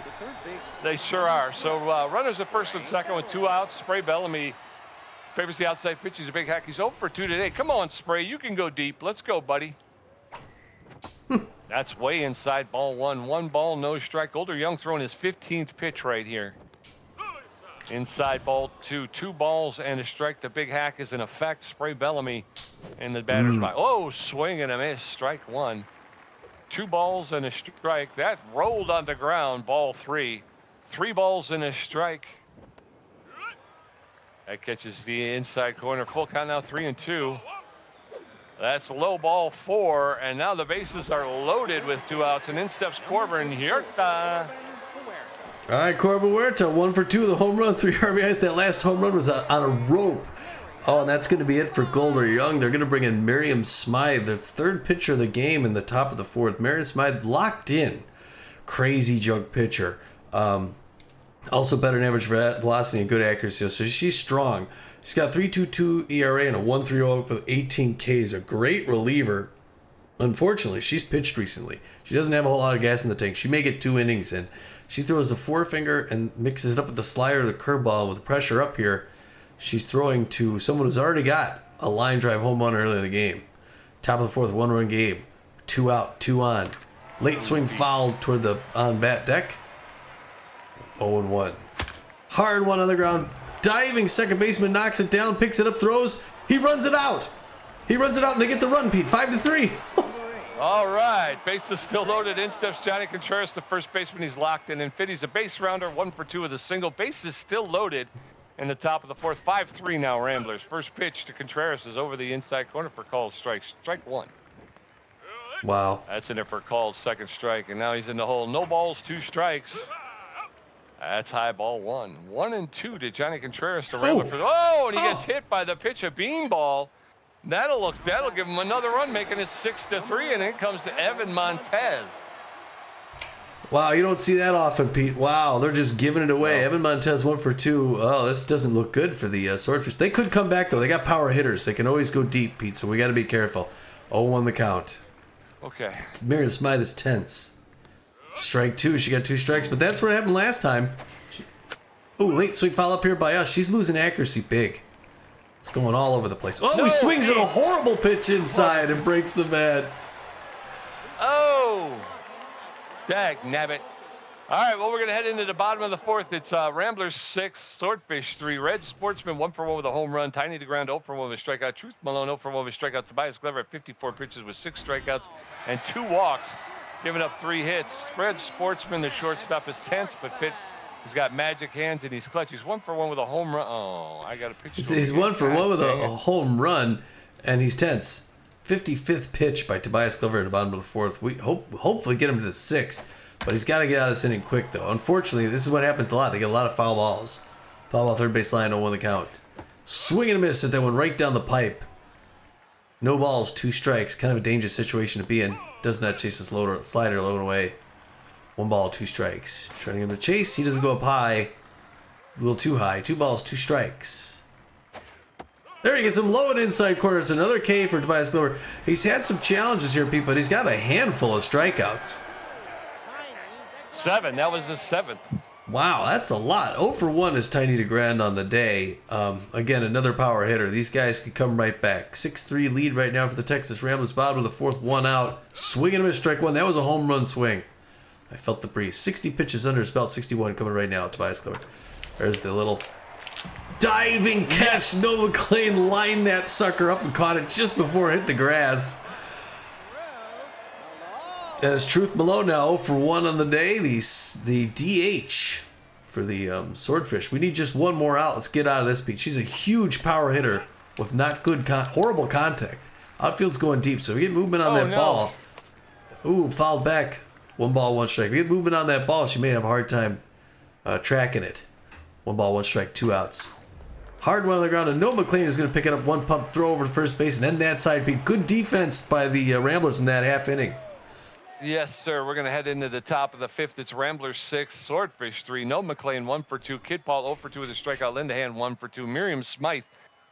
They sure are. So runners at first and second with 2 outs. Spray Bellamy favors the outside pitch. He's a big hack. He's 0 for 2 today. Come on, Spray. You can go deep. Let's go, buddy. That's way inside, ball 1. 1 ball, no strike. Golder Young throwing his 15th pitch right here. Inside, ball 2. 2 balls and a strike. The big hack is in effect. Spray Bellamy in the batter's box. Oh, swing and a miss. Strike 1. 2 balls and a strike. That rolled on the ground. Ball 3. 3 balls and a strike. That catches the inside corner. Full count now, 3-2. That's low, ball 4, and now the bases are loaded with 2 outs, and in steps Corbin Huerta. All right, Corbin Huerta, 1 for 2, the home run, 3 RBIs. That last home run was on a rope. Oh, and that's going to be it for Golder Young. They're going to bring in Miriam Smythe, their 3rd pitcher of the game in the top of the 4th. Miriam Smythe locked in. Crazy junk pitcher. Also better than average velocity and good accuracy, so she's strong. She's got 3.22 ERA and a 1.30 with 18 Ks. A great reliever. Unfortunately, she's pitched recently. She doesn't have a whole lot of gas in the tank. She may get 2 innings in. She throws a forefinger and mixes it up with the slider or the curveball with the pressure up here. She's throwing to someone who's already got a line drive home run early in the game. Top of the 4th, 1-run game. 2 out, 2 on. Late swing foul toward the on-bat deck. 0-1. Hard one on the ground. Diving second baseman knocks it down, picks it up, throws. He runs it out. He runs it out, and they get the run, Pete. 5-3. All right, bases still loaded. In steps Johnny Contreras, the first baseman. He's locked in. And Fitty's a base rounder, 1 for 2 with a single. Bases still loaded in the top of the 4th. 5-3 now, Ramblers. First pitch to Contreras is over the inside corner for called strike. Strike 1. Wow. That's in there for called second strike, and now he's in the hole. No balls, 2 strikes. That's high, ball 1. 1-2 to Johnny Contreras to Rambler. And he gets hit by the pitch, a beanball. That'll give him another run, making it 6-3, and in comes to Evan Montez. Wow, you don't see that often, Pete. Wow, they're just giving it away. No. Evan Montez 1 for 2. Oh, this doesn't look good for the Swordfish. They could come back, though. They got power hitters. They can always go deep, Pete, so we got to be careful. 0-1 the count. Okay. Miriam Smythe is tense. Strike 2. She got 2 strikes, but that's what happened last time. Late swing foul up here by us. She's losing accuracy big. It's going all over the place. He swings at a horrible pitch inside and breaks the bat. Oh, dag nabbit. All right, well, we're going to head into the bottom of the 4th. It's Ramblers 6, Swordfish 3. Red Sportsman 1 for 1 with a home run. Tiny DeGrand 0 for 1 with a strikeout. Truth Malone 0 for 1 with a strikeout. Tobias Glover at 54 pitches with 6 strikeouts and 2 walks, giving up 3 hits. Red Sportsman, the shortstop, is tense but fit. He's got magic hands and he's clutch. He's 1 for 1 with a home run. Oh, I got a pitch. He's 1 for 1 with a home run, and he's tense. 55th pitch by Tobias Glover in the bottom of the 4th. We hopefully get him to the 6th. But he's got to get out of this inning quick, though. Unfortunately, this is what happens a lot. They get a lot of foul balls. Foul ball, third base line, 0-1 the count. Swing and a miss at that one right down the pipe. No balls, 2 strikes. Kind of a dangerous situation to be in. Does not chase his slider low and away. 1 ball, 2 strikes. Trying to get him to chase. He doesn't go up high. A little too high. 2 balls, 2 strikes. There he gets him low and inside corner. It's another K for Tobias Glover. He's had some challenges here, Pete, but he's got a handful of strikeouts. 7. That was the 7th. Wow, that's a lot. 0 for 1 is Tiny DeGrand on the day. Again, another power hitter. These guys can come right back. 6-3 lead right now for the Texas Ramblers. Bottom of the 4th, 1 out. Swing and a miss, strike 1. That was a home run swing. I felt the breeze. 60 pitches under his belt. 61 coming right now. Tobias Glover. There's the little diving catch. Noah McLean lined that sucker up and caught it just before it hit the grass. And it's Truth Malone now, 0 for 1 on the day. The DH for the Swordfish. We need just 1 more out. Let's get out of this beat. She's a huge power hitter with not good, horrible contact. Outfield's going deep, so we get movement on that ball. Ooh, fouled back. 1 ball, 1 strike. We get movement on that ball. She may have a hard time tracking it. 1 ball, 1 strike, 2 outs. Hard one on the ground, and Noah McLean is going to pick it up. 1 pump throw over to first base and end that side beat. Good defense by the Ramblers in that half inning. Yes, sir. We're going to head into the top of the 5th. It's Ramblers 6, Swordfish 3. Noah McLean 1 for 2. Kid Paul 0 for 2 with a strikeout. Linda Hand 1 for 2. Miriam Smythe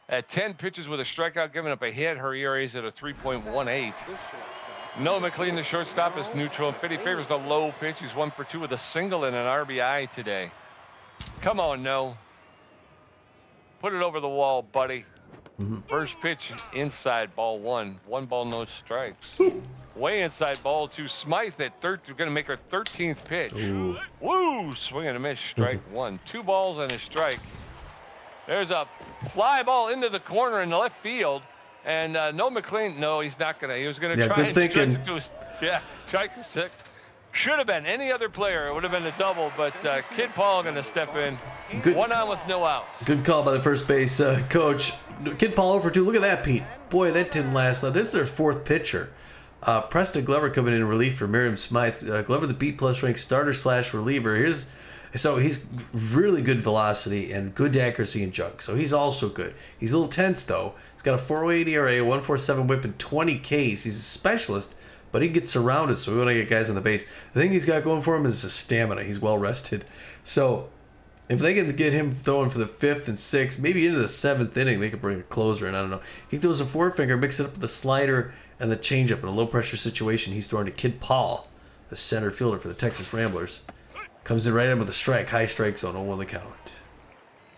at 10 pitches with a strikeout, giving up a hit. Her ERA is at a 3.18. Noah McLean, the shortstop, is neutral, and Fitty favors the low pitch. He's 1 for 2 with a single and an RBI today. Come on, Noah. Put it over the wall, buddy. First pitch, inside, ball 1. 1 ball, no strikes. Way inside, ball 2. Smythe at third. You're going to make her 13th pitch. Ooh. Woo! Swing and a miss, strike 1. 2 balls and a strike. There's a fly ball into the corner in the left field. And Noah McLean, no, he's not going to. He was going to try and stretch it to his. Yeah, strike 6. Should have been any other player. It would have been a double, but Kid Paul going to step in. Good, 1 on with no outs. Good call by the first base coach. Kid Paul 0 for 2. Look at that, Pete. Boy, that didn't last. This is their 4th pitcher. Preston Glover coming in relief for Miriam Smythe. Glover, the B+ ranked starter / reliever. So he's really good velocity and good accuracy and junk. So he's also good. He's a little tense though. He's got a 4.08 ERA, 1.47 WHIP, and 20 Ks. He's a specialist, but he gets surrounded, so we want to get guys on the base. The thing he's got going for him is his stamina. He's well rested. So if they can get him throwing for the 5th and 6th, maybe into the 7th inning, they could bring a closer in. I don't know. He throws a 4-finger, mix it up with the slider and the changeup in a low pressure situation. He's throwing to Kid Paul, the center fielder for the Texas Ramblers. Comes in right in with a strike, high strike zone, 0-1 the count.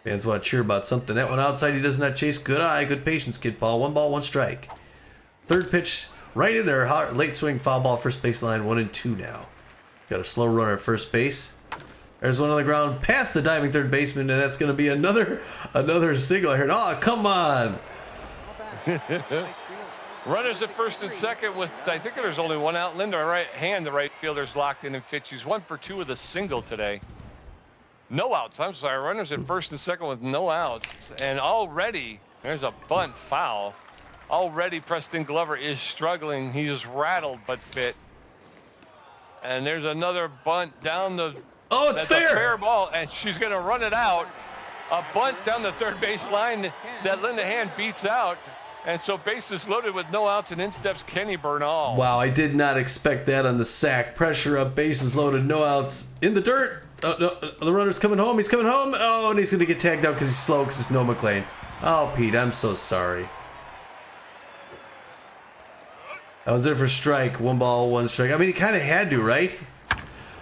Fans want to cheer about something. That one outside, he does not chase. Good eye, good patience, Kid Paul. 1 ball, 1 strike. Third pitch, right in there. Late swing, foul ball, first baseline, 1-2 now. Got a slow runner at first base. There's one on the ground past the diving third baseman, and that's going to be another single. I heard, oh, come on. Runners at first and second with, I think there's only 1 out. Linda, right hand, the right fielder's locked in and fit. She's 1 for 2 with a single today. No outs, I'm sorry. Runners at first and second with no outs. And already, there's a bunt foul. Already Preston Glover is struggling. He is rattled but fit. And there's another bunt down the... Oh, it's fair. A fair ball, and she's going to run it out. A bunt down the third base line that Linda Hand beats out. And so bases loaded with no outs, and in steps Kenny Bernal. Wow, I did not expect that on the sack. Pressure up, bases loaded, no outs. In the dirt. Oh, no, the runner's coming home. He's coming home. Oh, and he's going to get tagged out because he's slow because it's Noah McLean. Oh, Pete, I'm so sorry. That was it for strike. 1 ball, 1 strike. I mean, he kind of had to, right?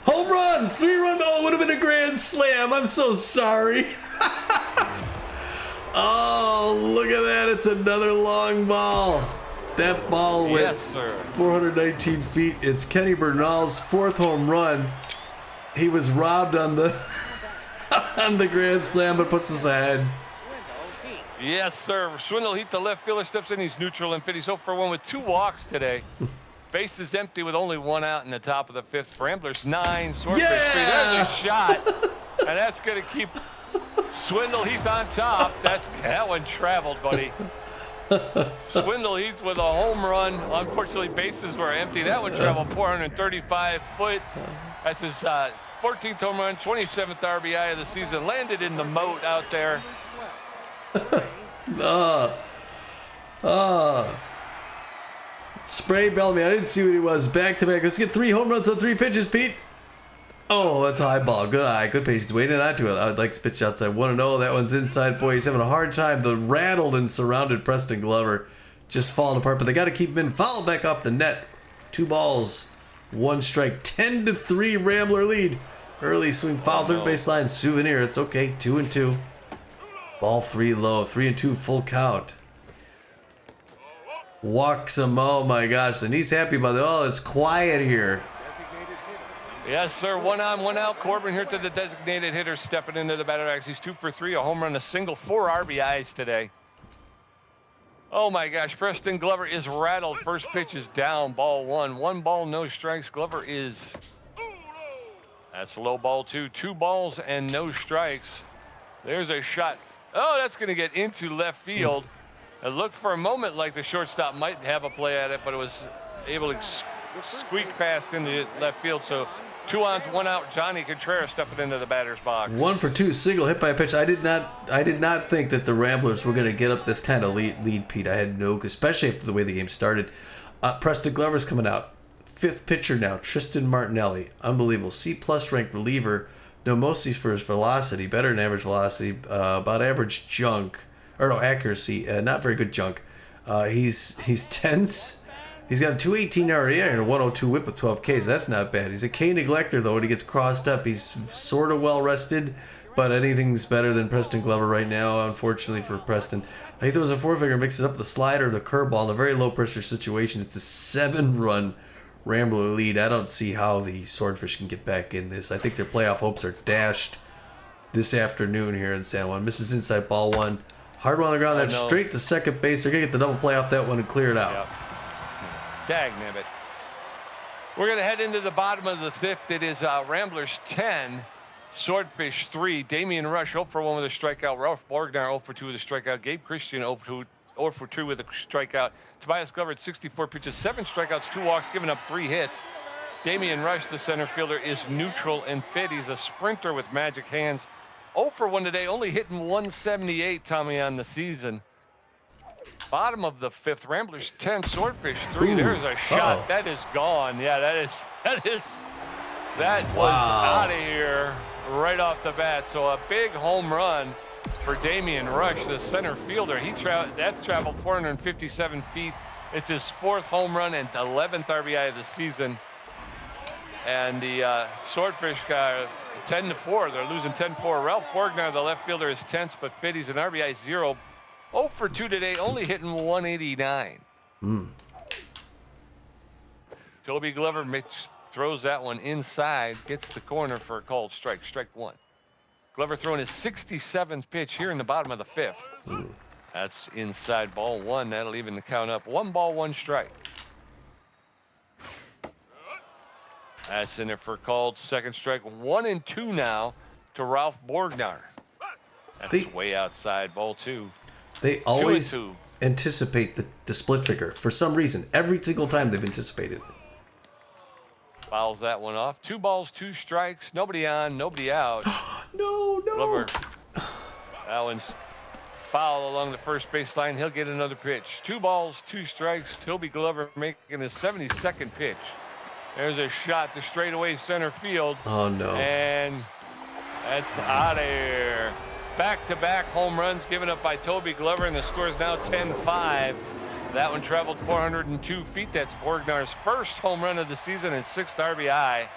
Home run! 3-run ball would have been a grand slam. I'm so sorry. Oh, look at that. It's another long ball. That ball went 419 feet. It's Kenny Bernal's 4th home run. He was robbed on the on the grand slam, but puts us ahead. Yes, sir. Swindle Heat, the left fielder, steps in. He's neutral and fit. He's 0 for 1 with 2 walks today. Base is empty with only 1 out in the top of the 5th. Ramblers 9, Swordfish 3. There's a shot, and that's going to keep Swindle Heath on top. That one traveled, buddy. Swindle Heath with a home run. Unfortunately, bases were empty. That one traveled 435 foot. That's his 14th home run, 27th RBI of the season. Landed in the moat out there. Spray Bellamy. I didn't see what he was. Back to back. Let's get 3 home runs on 3 pitches, Pete. Oh, that's a high ball. Good eye. Good patience. Waiting not to it. I would like to pitch outside 1-0. That one's inside. Boy, he's having a hard time. The rattled and surrounded Preston Glover just falling apart. But they got to keep him in. Foul back off the net. 2 balls, 1 strike. 10-3 Rambler lead. Early swing foul. Third baseline. Souvenir. It's okay. 2-2. Ball 3 low. 3-2 full count. Walks him. Oh my gosh. And he's happy about it. Oh, it's quiet here. Yes, sir. 1 on, 1 out. Corbin here to the designated hitter, stepping into the batter box. He's 2 for 3, a home run, a single, 4 RBIs today. Oh my gosh, Preston Glover is rattled. First pitch is down, ball 1. 1 ball, no strikes. Glover is. That's low ball 2. 2 balls and no strikes. There's a shot. Oh, that's going to get into left field. It looked for a moment like the shortstop might have a play at it, but it was able to squeak past into left field. So 2 on, 1 out. Johnny Contreras stepping into the batter's box. 1 for 2, single hit by a pitch. I did not think that the Ramblers were going to get up this kind of lead, Pete. I had no, especially after the way the game started. Preston Glover's coming out. 5th pitcher now, Tristan Martinelli. Unbelievable. C+ ranked reliever. No, mostly for his velocity, better than average velocity, about average accuracy, not very good junk. He's tense. He's got a 218 REA and a 102 whip with 12 Ks. That's not bad. He's a K neglector, though, when he gets crossed up. He's sort of well rested, but anything's better than Preston Glover right now, unfortunately for Preston. He throws a 4-finger, mixes up the slider, the curveball in a very low-pressure situation. It's a 7-run Rambler lead. I don't see how the Swordfish can get back in this. I think their playoff hopes are dashed this afternoon here in San Juan. Misses inside ball 1. Hard one on the ground. That's straight to second base. They're going to get the double play off that one and clear it out. Yep. Dagnabbit. We're going to head into the bottom of the 5th. It is Ramblers 10, Swordfish 3. Damian Rush 0 for 1 with a strikeout. Ralph Borgnar 0 for 2 with a strikeout. Gabe Christian 0 for 2 with a strikeout. Tobias Glover at 64 pitches, 7 strikeouts, 2 walks, giving up 3 hits. Damian Rush, the center fielder, is neutral and fit. He's a sprinter with magic hands. 0 for 1 today, only hitting 178, Tommy, on the season. Bottom of the 5th, Ramblers 10, Swordfish 3. Ooh, there's a shot. That is gone. Yeah, that was out of here right off the bat. So a big home run for Damian Rush, the center fielder. That traveled 457 feet. It's his 4th home run and 11th RBI of the season. And the Swordfish got 10-4. They're losing 10-4. Ralph Borgnar, the left fielder, is tense but fit. He's an RBI 0. 0 for 2 today, only hitting 189. Toby Glover throws that one inside, gets the corner for a called strike. Strike 1. Glover throwing his 67th pitch here in the bottom of the 5th. That's inside ball 1. That'll even the count up. 1 ball, 1 strike. That's in there for a called second strike. 1-2 now to Ralph Borgnar. That's way outside ball 2. They always anticipate the split figure for some reason. Every single time they've anticipated it. Fouls that one off. 2 balls, 2 strikes. Nobody on, nobody out. No. Glover. That one's foul along the first baseline. He'll get another pitch. 2 balls, 2 strikes. Toby Glover making his 72nd pitch. There's a shot to straightaway center field. Oh, no. And that's out of here. Back-to-back home runs given up by Toby Glover, and the score is now 10-5. That one traveled 402 feet. That's Borgnar's 1st home run of the season and 6th RBI.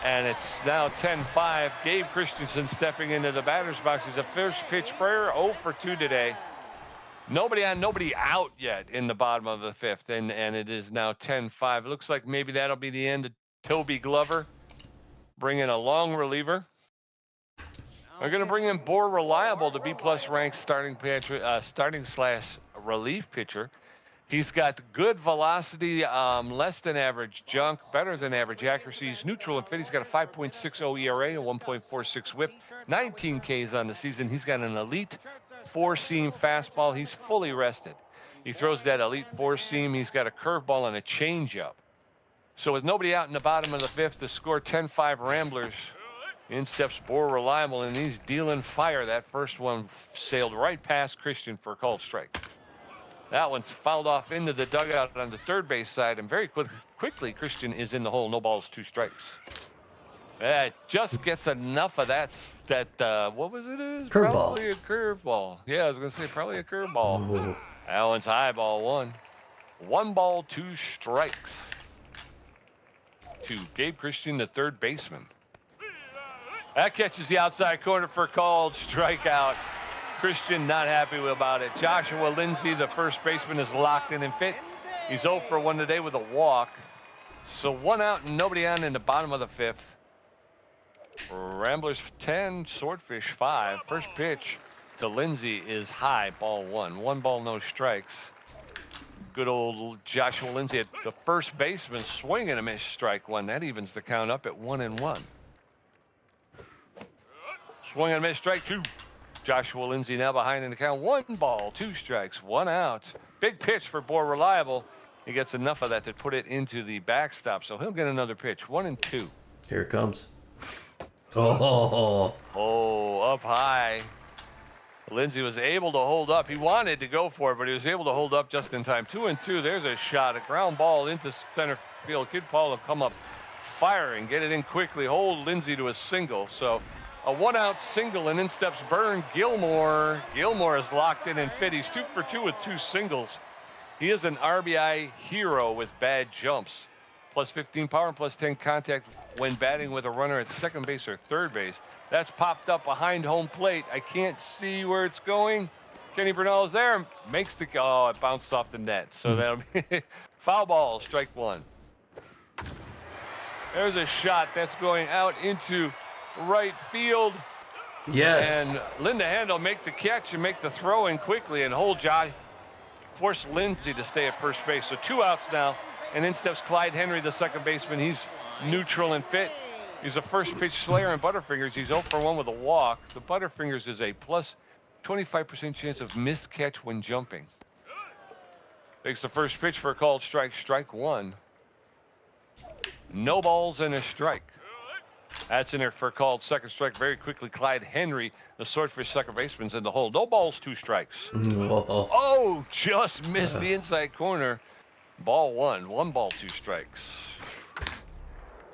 And it's now 10-5. Gabe Christensen stepping into the batter's box. He's a first pitch prayer, 0 for 2 today. Nobody on, nobody out yet in the bottom of the 5th, and it is now 10-5. It looks like maybe that'll be the end of Toby Glover. Bring in a long reliever. We're going to bring in Bor Reliable, the B+ ranked starting / relief pitcher. He's got good velocity, less than average junk, better than average accuracy. He's neutral and fit. He's got a 5.60 ERA, a 1.46 whip, 19 Ks on the season. He's got an elite 4-seam fastball. He's fully rested. He throws that elite four seam. He's got a curveball and a changeup. So with nobody out in the bottom of the fifth, the score 10-5 Ramblers. In steps Boar Reliable, and he's dealing fire. That first one sailed right past Christian for a called strike. That one's fouled off into the dugout on the third base side, and very quickly Christian is in the hole. No balls, 2 strikes. That just gets enough of that. What was it? Curveball. Probably a curveball. Yeah, I was gonna say probably a curveball. Oh. That one's high, ball 1. 1 ball, 2 strikes. To Gabe Christian, the third baseman. That catches the outside corner for a called strikeout. Christian not happy about it. Joshua Lindsay, the first baseman, is locked in and fit. He's 0 for 1 today with a walk. So 1 out and nobody on in the bottom of the fifth. Ramblers 10, Swordfish 5. First pitch to Lindsay is high, ball 1. 1 ball, no strikes. Good old Joshua Lindsay at the first baseman, swing and a miss, strike 1. That evens the count up at 1-1. Swing and a miss, strike 2. Joshua Lindsay now behind in the count. 1 ball, 2 strikes, 1 out. Big pitch for Boar Reliable. He gets enough of that to put it into the backstop, so he'll get another pitch. 1-2. Here it comes. Oh, up high. Lindsay was able to hold up. He wanted to go for it, but he was able to hold up just in time. 2-2. There's a shot, a ground ball into center field. Kid Paul will come up firing, get it in quickly, hold Lindsay to a single. So a 1-out single, and in steps Vern Gilmore. Gilmore is locked in and fit. He's 2 for 2 with 2 singles. He is an RBI hero with bad jumps. Plus 15 power and plus 10 contact when batting with a runner at second base or third base. That's popped up behind home plate. I can't see where it's going. Kenny Bernal is there. Makes the, oh, it bounced off the net. So that'll be foul ball, strike 1. There's a shot that's going out into right field. yes. And Linda Handel make the catch and make the throw in quickly and hold Josh. Force Lindsay to stay at first base. So 2 outs now. And in steps Clyde Henry, the second baseman. He's neutral and fit. He's a first pitch slayer in Butterfingers. He's 0 for 1 with a walk. The Butterfingers is a plus 25% chance of missed catch when jumping. Takes the first pitch for a called strike, strike 1. No balls and a strike. That's in there for a called second strike. Very quickly, Clyde Henry, the Swordfish second baseman's in the hole. No balls, 2 strikes. Oh, just missed the inside corner. Ball 1. 1 ball, 2 strikes.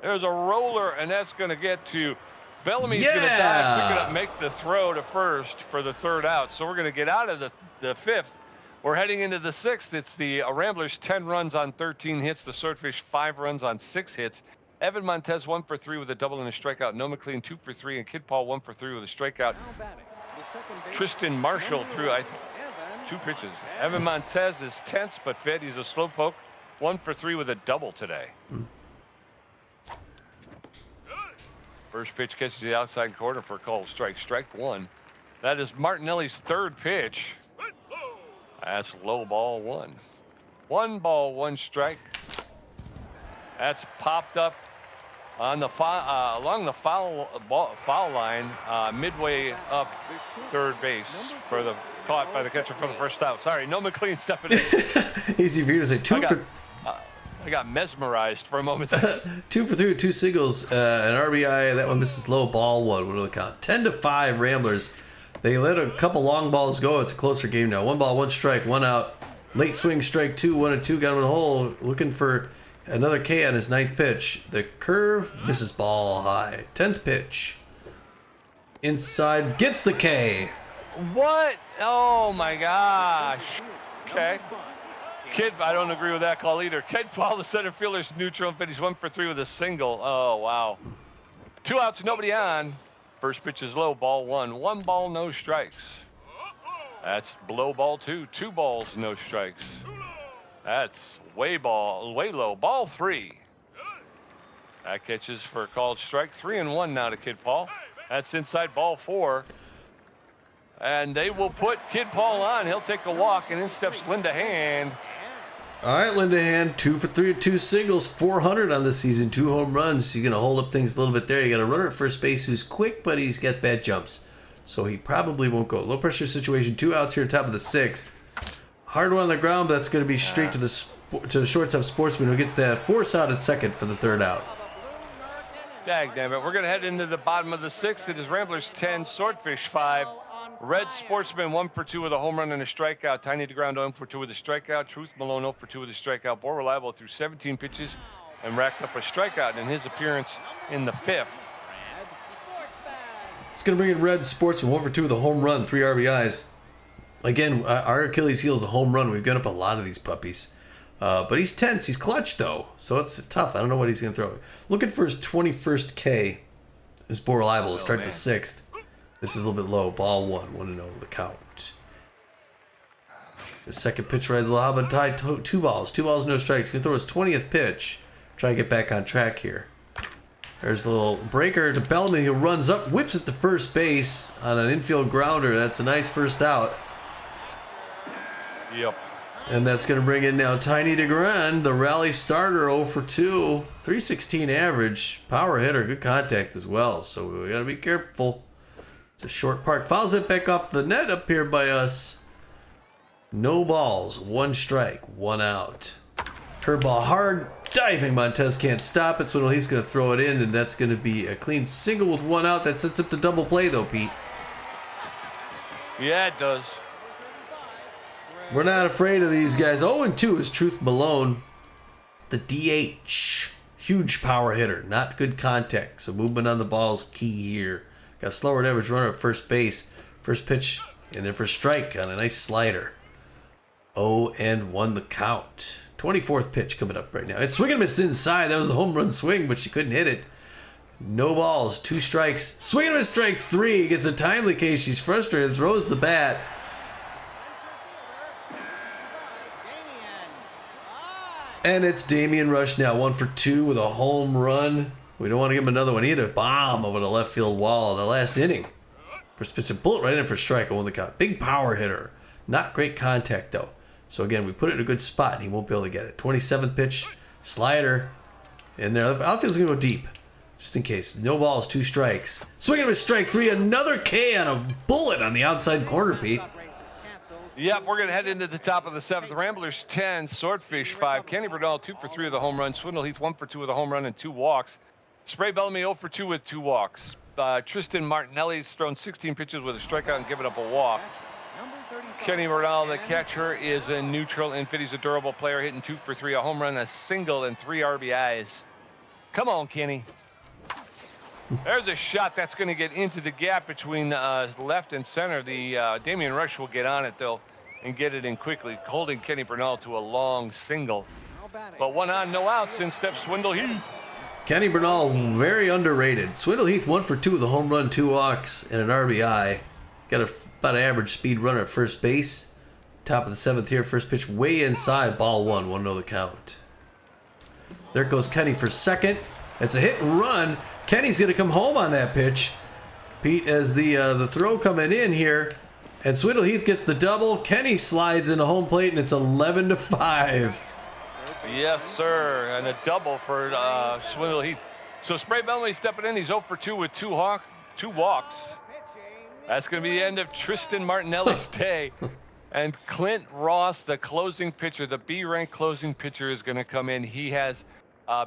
There's a roller, and that's going to get to Bellamy's going to dive, pick it up, make the throw to first for the 3rd out. So we're going to get out of the 5th. We're heading into the 6th. It's the Ramblers 10 runs on 13 hits. The Swordfish 5 runs on 6 hits. Evan Montez 1 for 3 with a double and a strikeout. Noah McLean 2 for 3, and Kid Paul 1 for 3 with a strikeout. Tristan Marshall threw 2 pitches. Evan Montez is tense but fit. He's a slowpoke. 1 for 3 with a double today. First pitch catches the outside corner for a called strike. Strike 1. That is Martinelli's 3rd pitch. That's low, ball 1. 1 ball, 1 strike. That's popped up on the along the foul line, midway up third base for the caught by the catcher for the first out. Sorry, no McLean stepping in. Easy for you to say. I got mesmerized for a moment. 2 for 3 with 2 singles, an RBI. That one misses low, ball 1. What do we count? 10-5 Ramblers. They let a couple long balls go. It's a closer game now. 1 ball, 1 strike, 1 out. Late swing, strike 2, 1-2. Got him in the hole. Looking for another K on his 9th pitch. The curve misses ball high. 10th pitch. Inside, gets the K. What? Oh my gosh. Okay. Kid, I don't agree with that call either. Kid Paul, the center fielder's neutral, but he's 1 for 3 with a single. Oh, wow. 2 outs, nobody on. First pitch is low, ball 1. 1 ball, no strikes. That's below ball 2. 2 balls, no strikes. That's way low, ball 3. That catches for a called strike. 3-1 now to Kid Paul. That's inside, ball 4. And they will put Kid Paul on. He'll take a walk, and in steps Linda Hand. All right, Linda Hand, 2 for 3 with 2 singles, 400 on the season, 2 home runs. You're going to hold up things a little bit there. You got a runner at first base who's quick, but he's got bad jumps. So he probably won't go. Low pressure situation, 2 outs here, top of the 6th. Hard one on the ground, but that's going to be straight to the shortstop Sportsman, who gets that force out at second for the third out. Dagnabbit. We're going to head into the bottom of the sixth. It is Ramblers 10, Swordfish 5. Red Sportsman 1 for 2 with a home run and a strikeout. Tiny DeGround 0 for 2 with a strikeout. Truth Malone 0 for 2 with a strikeout. More reliable through 17 pitches and racked up a strikeout in his appearance in the fifth. It's going to bring in Red Sportsman 1 for 2 with a home run, 3 RBIs. Again, our Achilles heel is a home run. We've got up a lot of these puppies. But he's tense. He's clutch, though. So it's tough. I don't know what he's going to throw. Looking for his 21st K is more reliable. Start the sixth. This is a little bit low. Ball 1. 1-0 the count. The second pitch rides a little bit tied. 2 balls. 2 balls, no strikes. He's going to throw his 20th pitch. Try to get back on track here. There's a little breaker to Bellamy, who runs up, whips it to first base on an infield grounder. That's a nice first out. Yep. And that's going to bring in now Tiny DeGrand, the rally starter, 0 for 2. 316 average. Power hitter. Good contact as well. So we got to be careful. It's a short park. Fouls it back off the net up here by us. No balls. 1 strike. 1 out. Curveball hard. Diving. Montez can't stop it. So he's going to throw it in, and that's going to be a clean single with 1 out. That sets up the double play, though, Pete. Yeah, it does. We're not afraid of these guys. 0-2 is Truth Malone. The DH. Huge power hitter. Not good contact. So movement on the ball is key here. Got a slower than average runner at first base. First pitch in there for strike on a nice slider. 0-1 the count. 24th pitch coming up right now. It's swing and miss inside. That was a home run swing, but she couldn't hit it. No balls. 2 strikes. Swing and miss strike 3. Gets a timely case. She's frustrated. Throws the bat. And it's Damian Rush now, 1 for 2 with a home run. We don't want to give him another one. He hit a bomb over the left field wall in the last inning. First pitch, a bullet right in for strike. 0 the count. Big power hitter. Not great contact, though. So, again, we put it in a good spot, and he won't be able to get it. 27th pitch, slider in there. Outfield's going to go deep, just in case. No balls, 2 strikes. Swinging with strike 3. Another K on a bullet on the outside corner, Pete. Yep, we're going to head into the top of the 7th. Ramblers 10, Swordfish 5. Kenny Bernal 2 for 3 with a home run. Swindle Heath 1 for 2 with a home run and 2 walks. Spray Bellamy 0 for 2 with 2 walks. Tristan Martinelli's thrown 16 pitches with a strikeout and given up a walk. Kenny Bernal, the catcher, is a neutral infield. He's a durable player, hitting 2 for 3, a home run, a single, and 3 RBIs. Come on, Kenny. There's a shot that's going to get into the gap between left and center. The Damian Rush will get on it, though, and get it in quickly, holding Kenny Bernal to a long single. But 1 on, no outs, in steps Swindle Heath. Kenny Bernal, very underrated. Swindle Heath 1 for 2 with a home run, 2 walks, and an RBI. Got about an average speed runner at first base. Top of the 7th here. First pitch way inside. Ball 1. 1-0 the count. There goes Kenny for second. It's a hit and run. Kenny's going to come home on that pitch. Pete, as the throw coming in here. And Swindle Heath gets the double. Kenny slides into home plate, and it's 11-5. Yes, sir. And a double for Swindle Heath. So Spray Bellamy stepping in. He's 0 for 2 with 2 walks. That's going to be the end of Tristan Martinelli's day. And Clint Ross, the closing pitcher, the B-rank closing pitcher, is going to come in. He has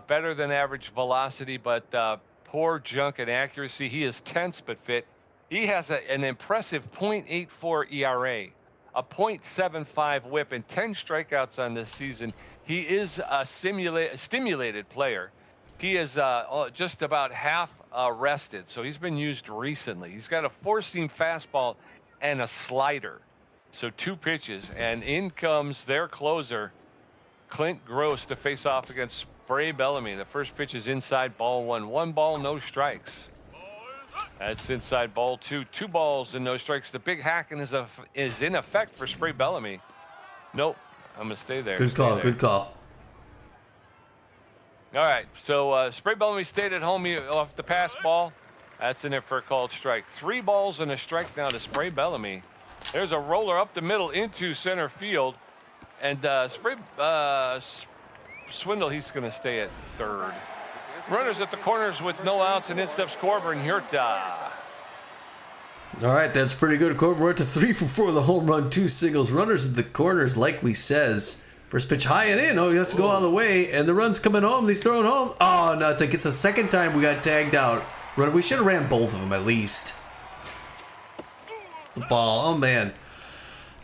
better than average velocity, but poor junk and accuracy. He is tense but fit. He has an impressive .84 ERA, a .75 whip, and 10 strikeouts on this season. He is a stimulated player. He is just about half rested, so he's been used recently. He's got a 4-seam fastball and a slider. So 2 pitches, and in comes their closer, Clint Gross, to face off against Spray Bellamy. The first pitch is inside, ball 1. 1 ball, no strikes. That's inside, ball 2. 2 balls and no strikes. The big hacking is in effect for Spray Bellamy. Nope, I'm going to stay there. Good call, good call. All right, so Spray Bellamy stayed at home off the pass ball. That's in there for a called strike. 3 balls and a strike now to Spray Bellamy. There's a roller up the middle into center field. And Swindle, he's going to stay at third. Runners at the corners with no outs, and in steps Corbin Hurta. All right, that's pretty good. Corbin, we're at to 3 for 4 with a home run, 2 singles. Runners at the corners, like we says. First pitch high and in. Oh, he has to go all the way. And the run's coming home. He's throwing home. Oh, no. It's like it's the second time we got tagged out. We should have ran both of them at least. The ball. Oh, man.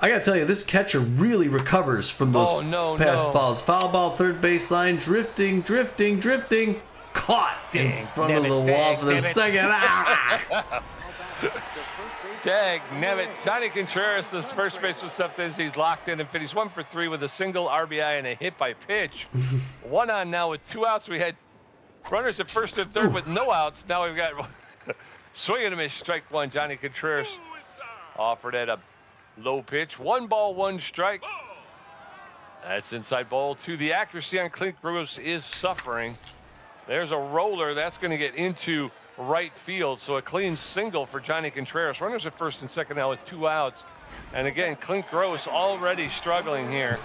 I got to tell you, this catcher really recovers from those past balls. Foul ball, third baseline. Drifting. Caught in front of the wall for the second. Ah! Tag, Nevitt. Johnny Contreras, this first baseman, stepped in. He's locked in and finished 1 for 3 with a single RBI and a hit by pitch. 1 on now with 2 outs. We had runners at first and third with no outs. Now we've got swing and a miss, strike 1. Johnny Contreras offered at a low pitch. 1 ball, 1 strike. That's inside ball 2. The accuracy on Clint Gross is suffering. There's a roller that's going to get into right field, so a clean single for Johnny Contreras. Runners at first and second now with 2 outs. And again, Clint Gross already struggling here.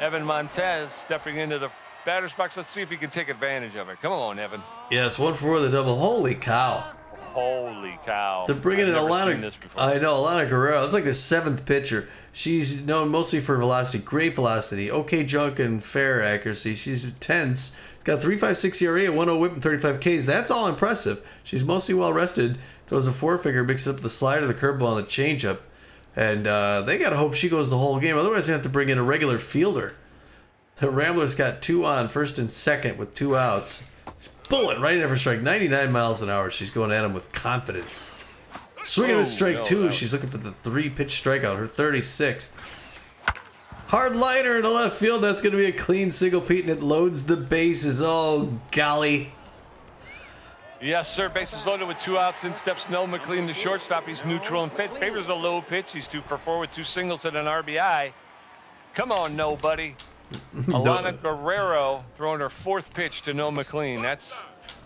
Evan Montez stepping into the batter's box. Let's see if he can take advantage of it. Come on, Evan. Yes, 1 for 4 the double. Holy cow. Holy cow. They're bringing in Alana Guerrero. It's like the 7th pitcher. She's known mostly for velocity, great velocity, okay junk and fair accuracy. She's tense. She's got 3.56 ERA, a 1.0 whip, and 35 Ks. That's all impressive. She's mostly well rested. Throws a 4-finger, mixes up the slider, the curveball, and the changeup. And they got to hope she goes the whole game. Otherwise, they have to bring in a regular fielder. The Ramblers got 2 on, first and second with 2 outs. Bullet right in for strike, 99 miles an hour. She's going at him with confidence. Swinging at strike 2. She's looking for the 3-pitch strikeout, her 36th. Hard liner in the left field. That's going to be a clean single, Pete, and it loads the bases. Oh, golly. Yes, sir. Bases loaded with 2 outs. In steps Noel McLean, the shortstop. He's neutral and fit. Favors the low pitch. He's 2 for 4 with 2 singles and an RBI. Come on, nobody. Alana Guerrero throwing her 4th pitch to Noel McLean. That's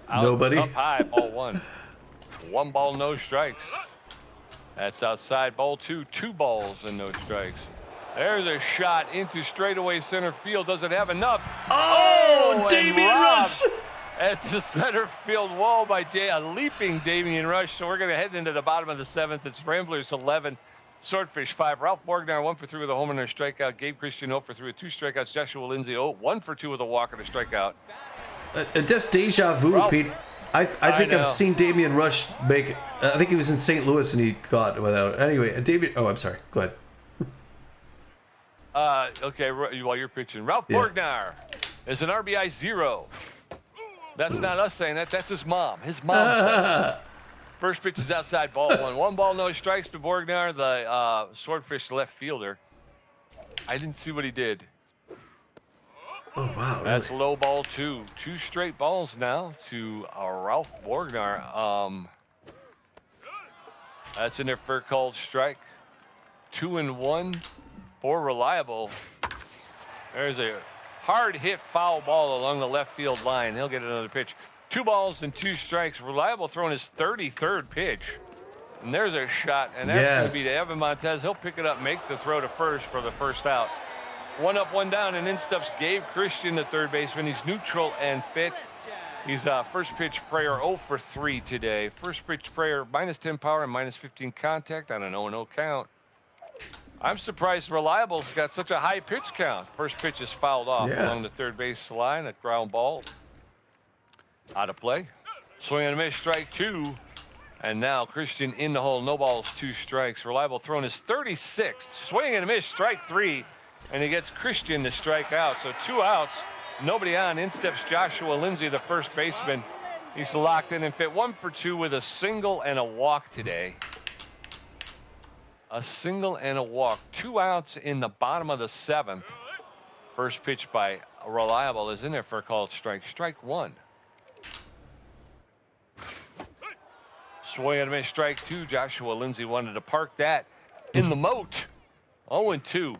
out, up high, ball 1. 1 ball, no strikes. That's outside, ball 2. 2 balls and no strikes. There's a shot into straightaway center field. Doesn't have enough. Oh, Damian Rush! At the center field wall by a leaping Damian Rush. So we're going to head into the bottom of the 7th. It's Ramblers 11. Swordfish 5. Ralph Borgnar 1 for 3 with a home run and a strikeout. Gabe Christian 0 for 3 with 2 strikeouts. Joshua Lindsay 1 for 2 with a walk and a strikeout. Just deja vu, Ralph, Pete. I think I've seen Damian Rush make. I think he was in St. Louis and he caught without. Anyway, Damian. Oh, I'm sorry. Go ahead. Okay, while you're pitching, Ralph Borgnar is an RBI 0. That's not us saying that. That's his mom. His mom said that. First pitch is outside, ball 1. 1 ball, no strikes to Borgnar, the Swordfish left fielder. I didn't see what he did. Oh, wow. Really? That's low ball 2. 2 straight balls now to Ralph Borgnar. That's in there for a called strike. 2-1 for Reliable. There's a hard hit foul ball along the left field line. He'll get another pitch. 2 balls and 2 strikes. Reliable throwing his 33rd pitch. And there's a shot. And that's going to be to Evan Montez. He'll pick it up, make the throw to first for the first out. 1 up, 1 down, and in steps Gabe Christian, the third baseman. He's neutral and fit. He's first pitch prayer 0 for 3 today. First pitch prayer -10 power and -15 contact on an 0-0 count. I'm surprised Reliable's got such a high pitch count. First pitch is fouled off along the third base line. A ground ball. Out of play. Swing and a miss, strike 2. And now Christian in the hole. No balls, 2 strikes. Reliable throwing his 36th. Swing and a miss, strike 3. And he gets Christian to strike out. So 2 outs, nobody on. In steps Joshua Lindsay, the first baseman. He's locked in and fit. 1 for 2 with a single and a walk today. A single and a walk. 2 outs in the bottom of the 7th. First pitch by Reliable is in there for a called strike. Strike 1. Swing and a miss, strike 2. Joshua Lindsay wanted to park that in the moat. 0-2.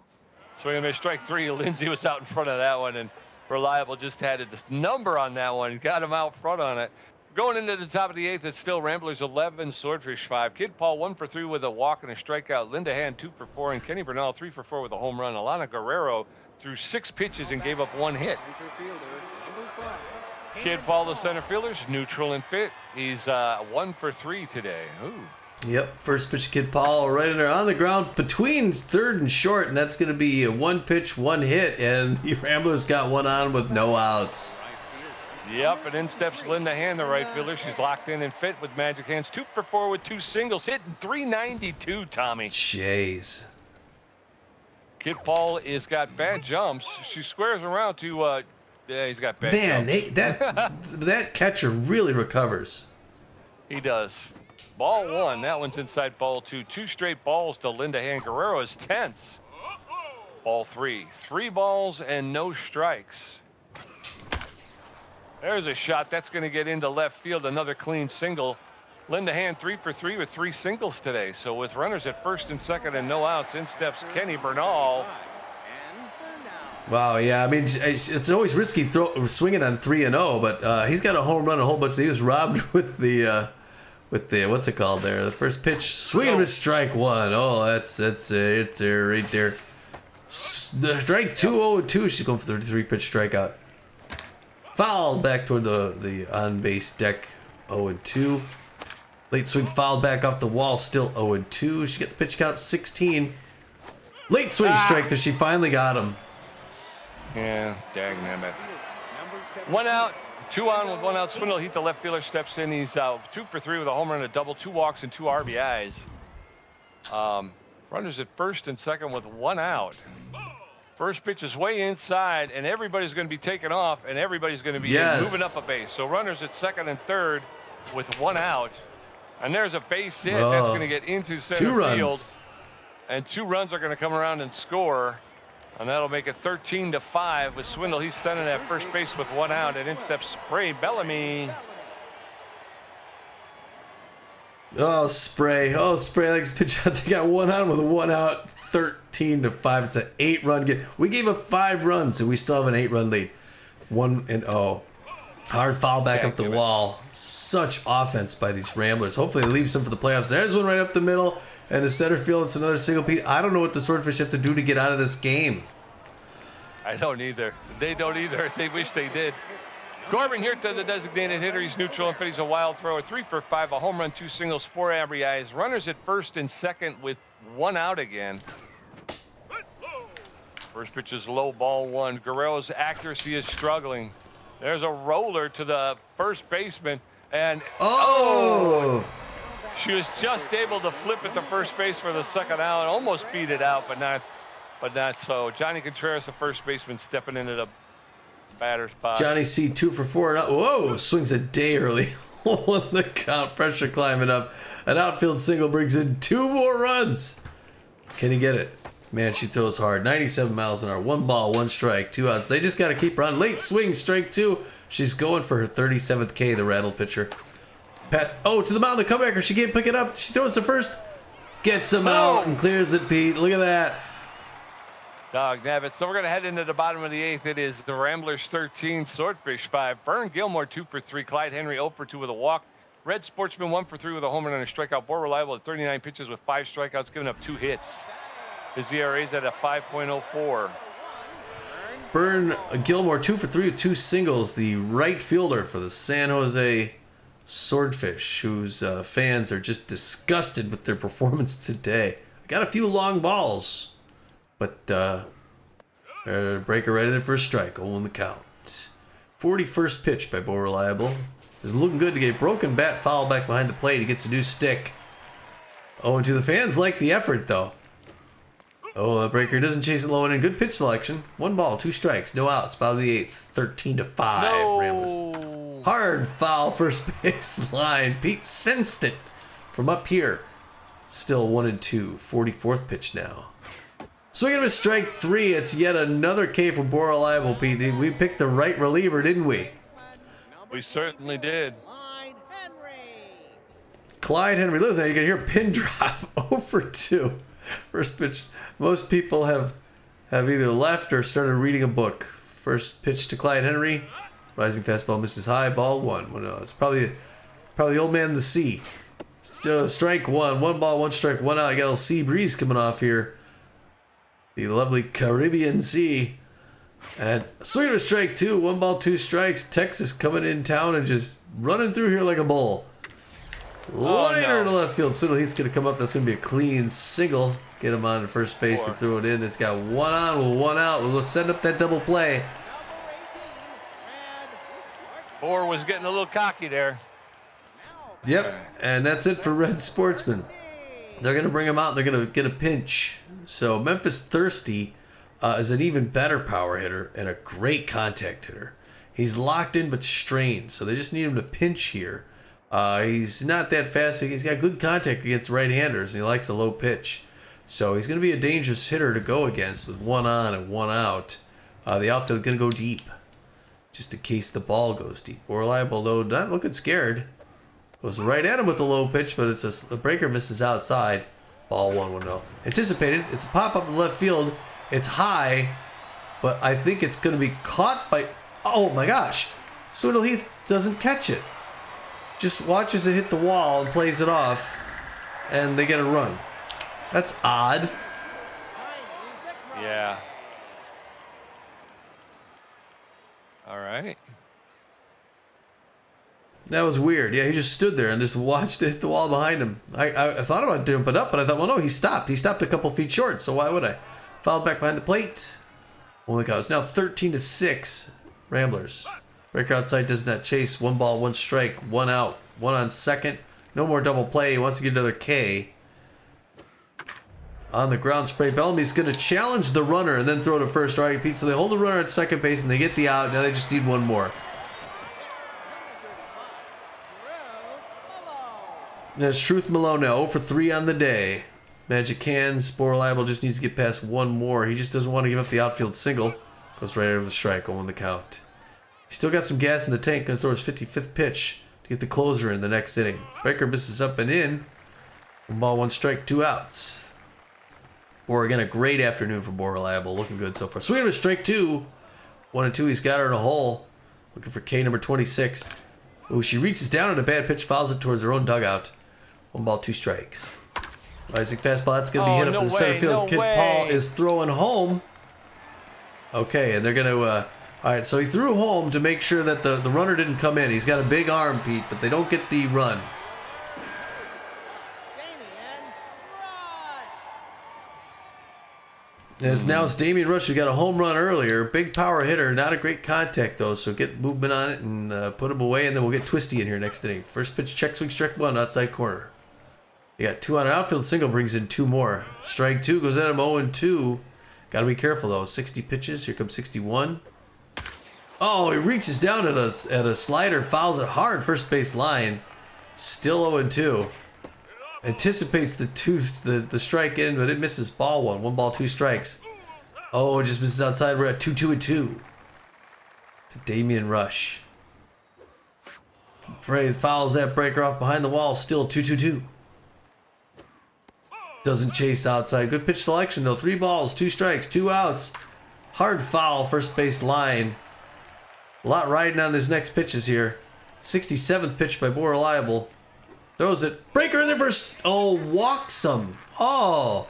Swing and a miss, strike 3. Lindsay was out in front of that one, and Reliable just had this number on that one. He got him out front on it. Going into the top of the 8th, it's still Ramblers 11, Swordfish 5. Kid Paul 1 for 3 with a walk and a strikeout. Linda Hand 2 for 4, and Kenny Bernal 3 for 4 with a home run. Alana Guerrero threw 6 pitches and gave up 1 hit. Kid Paul, the center fielder, is neutral and fit. He's 1 for 3 today. Ooh. Yep, first pitch, Kid Paul, right in there on the ground between third and short, and that's going to be a one pitch, one hit, and the Ramblers got one on with no outs. Yep, and in steps Linda Hand, the right fielder. She's locked in and fit with magic hands. 2 for 4 with 2 singles, hitting .392, Tommy. Jeez. Kid Paul has got bad jumps. She squares around to, yeah, he's got bad jumps. that catcher really recovers. He does. Ball 1, that one's inside ball 2. 2 straight balls to Linda Hand. Guerrero is tense. Ball 3. 3 balls and no strikes. There's a shot that's going to get into left field. Another clean single. Linda Hand 3 for 3 with 3 singles today. So with runners at first and second and no outs, in steps Kenny Bernal. Wow, yeah, I mean, it's always risky swinging on 3-0, but he's got a home run a whole bunch. He was robbed with the what's it called there? The first pitch, swing and a strike 1. Oh, it's there right there. The strike 2, 0-2. She's going for the 33 pitch strikeout. Foul back toward the on base deck, 0-2. Late swing foul back off the wall, still 0-2. She got the pitch count up 16. Late swing strike that she finally got him. Yeah, dang nabbit. 1 out, 2 on with 1 out. Swindle Heat, the left fielder, steps in. He's 2 for 3 with a home run, a double, 2 walks, and 2 RBIs. Runners at first and second with 1 out. First pitch is way inside, and everybody's going to be taking off, and everybody's going to be moving up a base. So runners at second and third with 1 out. And there's a base hit that's going to get into center field. And 2 runs are going to come around and score. And that'll make it 13-5 with Swindle. He's standing at first base with 1 out, and in steps Spray Bellamy. Oh, Spray likes pitch outs. He got 1 out with a 1 out, 13-5. It's an 8-run game. We gave up 5 runs, and we still have an 8-run lead. 1-0. Hard foul back up the wall. Such offense by these Ramblers. Hopefully, they leave some for the playoffs. There's one right up the middle, and the center field. It's another single Pete. I don't know what the Swordfish have to do to get out of this game. I don't either. They don't either. They wish they did. Corbin here to the designated hitter. He's neutral and fit. He's a wild thrower. 3 for 5, a home run, 2 singles, 4 RBIs. Runners at first and second with 1 out again. First pitch is low, ball 1. Guerrero's accuracy is struggling. There's a roller to the first baseman, and she was just able to flip at the first base for the second out. Almost beat it out, but not so. Johnny Contreras, the first baseman, stepping into the batter's box. Johnny C 2 for 4. Whoa, swings a day early. On the count, pressure climbing up. An outfield single brings in 2 more runs. Can he get it? Man, she throws hard. 97 miles an hour. 1 ball, 1 strike, 2 outs. They just got to keep her on. Late swing, strike 2. She's going for her 37th K, the rattle pitcher. Pass. Oh, to the mound, the comebacker. She can't pick it up. She throws to first. Gets him out and clears it, Pete. Look at that. Dog nabbit. So we're going to head into the bottom of the 8th. It is the Ramblers 13, Swordfish 5. Vern Gilmore 2 for 3. Clyde Henry 0 for 2 with a walk. Red Sportsman 1 for 3 with a home run and a strikeout. More reliable at 39 pitches with 5 strikeouts, giving up 2 hits. His ERA is at a 5.04. Vern Gilmore 2 for 3 with 2 singles. The right fielder for the San Jose Swordfish, whose fans are just disgusted with their performance today. Got a few long balls, but breaker right in for a strike. 0 in the count. 41st pitch by Bo Reliable. It was looking good to get a broken bat foul back behind the plate. He gets a new stick. 0-2. The fans like the effort, though. Oh, the breaker doesn't chase it low and in. Good pitch selection. 1 ball, 2 strikes, no outs. Bottom of the 8th, 13-5. Ramblers. Hard foul first base line. Pete sensed it from up here. Still 1-2. 44th pitch now. Swinging of a strike 3. It's yet another K for Bo Reliable, Pete. We picked the right reliever, didn't we? We certainly did. Clyde Henry. Listen, you can hear pin drop. 0 for 2. First pitch. Most people have either left or started reading a book. First pitch to Clyde Henry. Rising fastball misses high. Ball 1. Well, no, it's probably the old man in the sea. Strike 1. 1 ball, 1 strike, 1 out. You got a little sea breeze coming off here. The lovely Caribbean Sea. And swing of a strike 2. 1 ball, 2 strikes. Texas coming in town and just running through here like a bull. Liner to left field. Swindle Heat's going to come up. That's going to be a clean single. Get him on to first base and throw it in. It's got one on with one out. We'll send up that double play. Bohr was getting a little cocky there. Yep, and that's it for Red Sportsman. They're going to bring him out. They're going to get a pinch. So Memphis Thirsty is an even better power hitter and a great contact hitter. He's locked in but strained, so they just need him to pinch here. He's not that fast. He's got good contact against right-handers, and he likes a low pitch. So he's going to be a dangerous hitter to go against with one on and one out. The outfield going to go deep, just in case the ball goes deep. Or reliable, though, not looking scared. Goes right at him with the low pitch, but it's a breaker misses outside. Ball 1-1-0. Anticipated. It's a pop-up in left field. It's high, but I think it's going to be caught by... Oh, my gosh. Swindle Heath doesn't catch it. Just watches it hit the wall and plays it off, and they get a run. That's odd. Yeah. All right. That was weird. Yeah, he just stood there and just watched it hit the wall behind him. I thought about jumping up, but I thought, well, no, he stopped. He stopped a couple feet short, so why would I? Fouled back behind the plate. Only cow. It's now 13-6. Ramblers. Breaker outside does not chase. 1 ball, 1 strike, 1 out, 1 on second. No more double play. He wants to get another K. On the ground, Spray Bellamy's going to challenge the runner and then throw to first. All right, Pete. So they hold the runner at second base and they get the out. Now they just need one more. There's Truth Malone now 0 for 3 on the day. Magic Hands. Bohr Reliable just needs to get past one more. He just doesn't want to give up the outfield single. Goes right over the strike, 0 on the count. He's still got some gas in the tank. Going to throw his 55th pitch to get the closer in the next inning. Breaker misses up and in. 1 ball, 1 strike, 2 outs. Bohr again, a great afternoon for Bohr Reliable. Looking good so far. Swing of a strike 2. 1-2. He's got her in a hole. Looking for K number 26. Oh, she reaches down on a bad pitch, fouls it towards her own dugout. 1 ball, 2 strikes. Rising fastball, that's going to be hit up in the center field. Kid Paul is throwing home. Okay, and they're going to... all right, so he threw home to make sure that the runner didn't come in. He's got a big arm, Pete, but they don't get the run. And now it's Damian Rush who got a home run earlier. Big power hitter, not a great contact though, so get movement on it and put him away, and then we'll get Twisty in here next inning. First pitch, check swing, strike 1, outside corner. You got 2 on an outfield single, brings in 2 more. Strike 2 goes at him 0-2. Got to be careful though. 60 pitches. Here comes 61. Oh, he reaches down at a slider, fouls it hard, first base line. Still 0-2. Anticipates the strike in, but it misses ball 1. 1 ball, 2 strikes. Oh, it just misses outside. We're at 2-2-2. To Damian Rush. Fraze fouls that breaker off behind the wall. Still 2-2-2. Doesn't chase outside. Good pitch selection though. 3 balls, 2 strikes, 2 outs. Hard foul, first base line. A lot riding on this next pitches here. 67th pitch by Bohr Reliable. Throws it. Breaker in there first. Oh, walks him. Oh.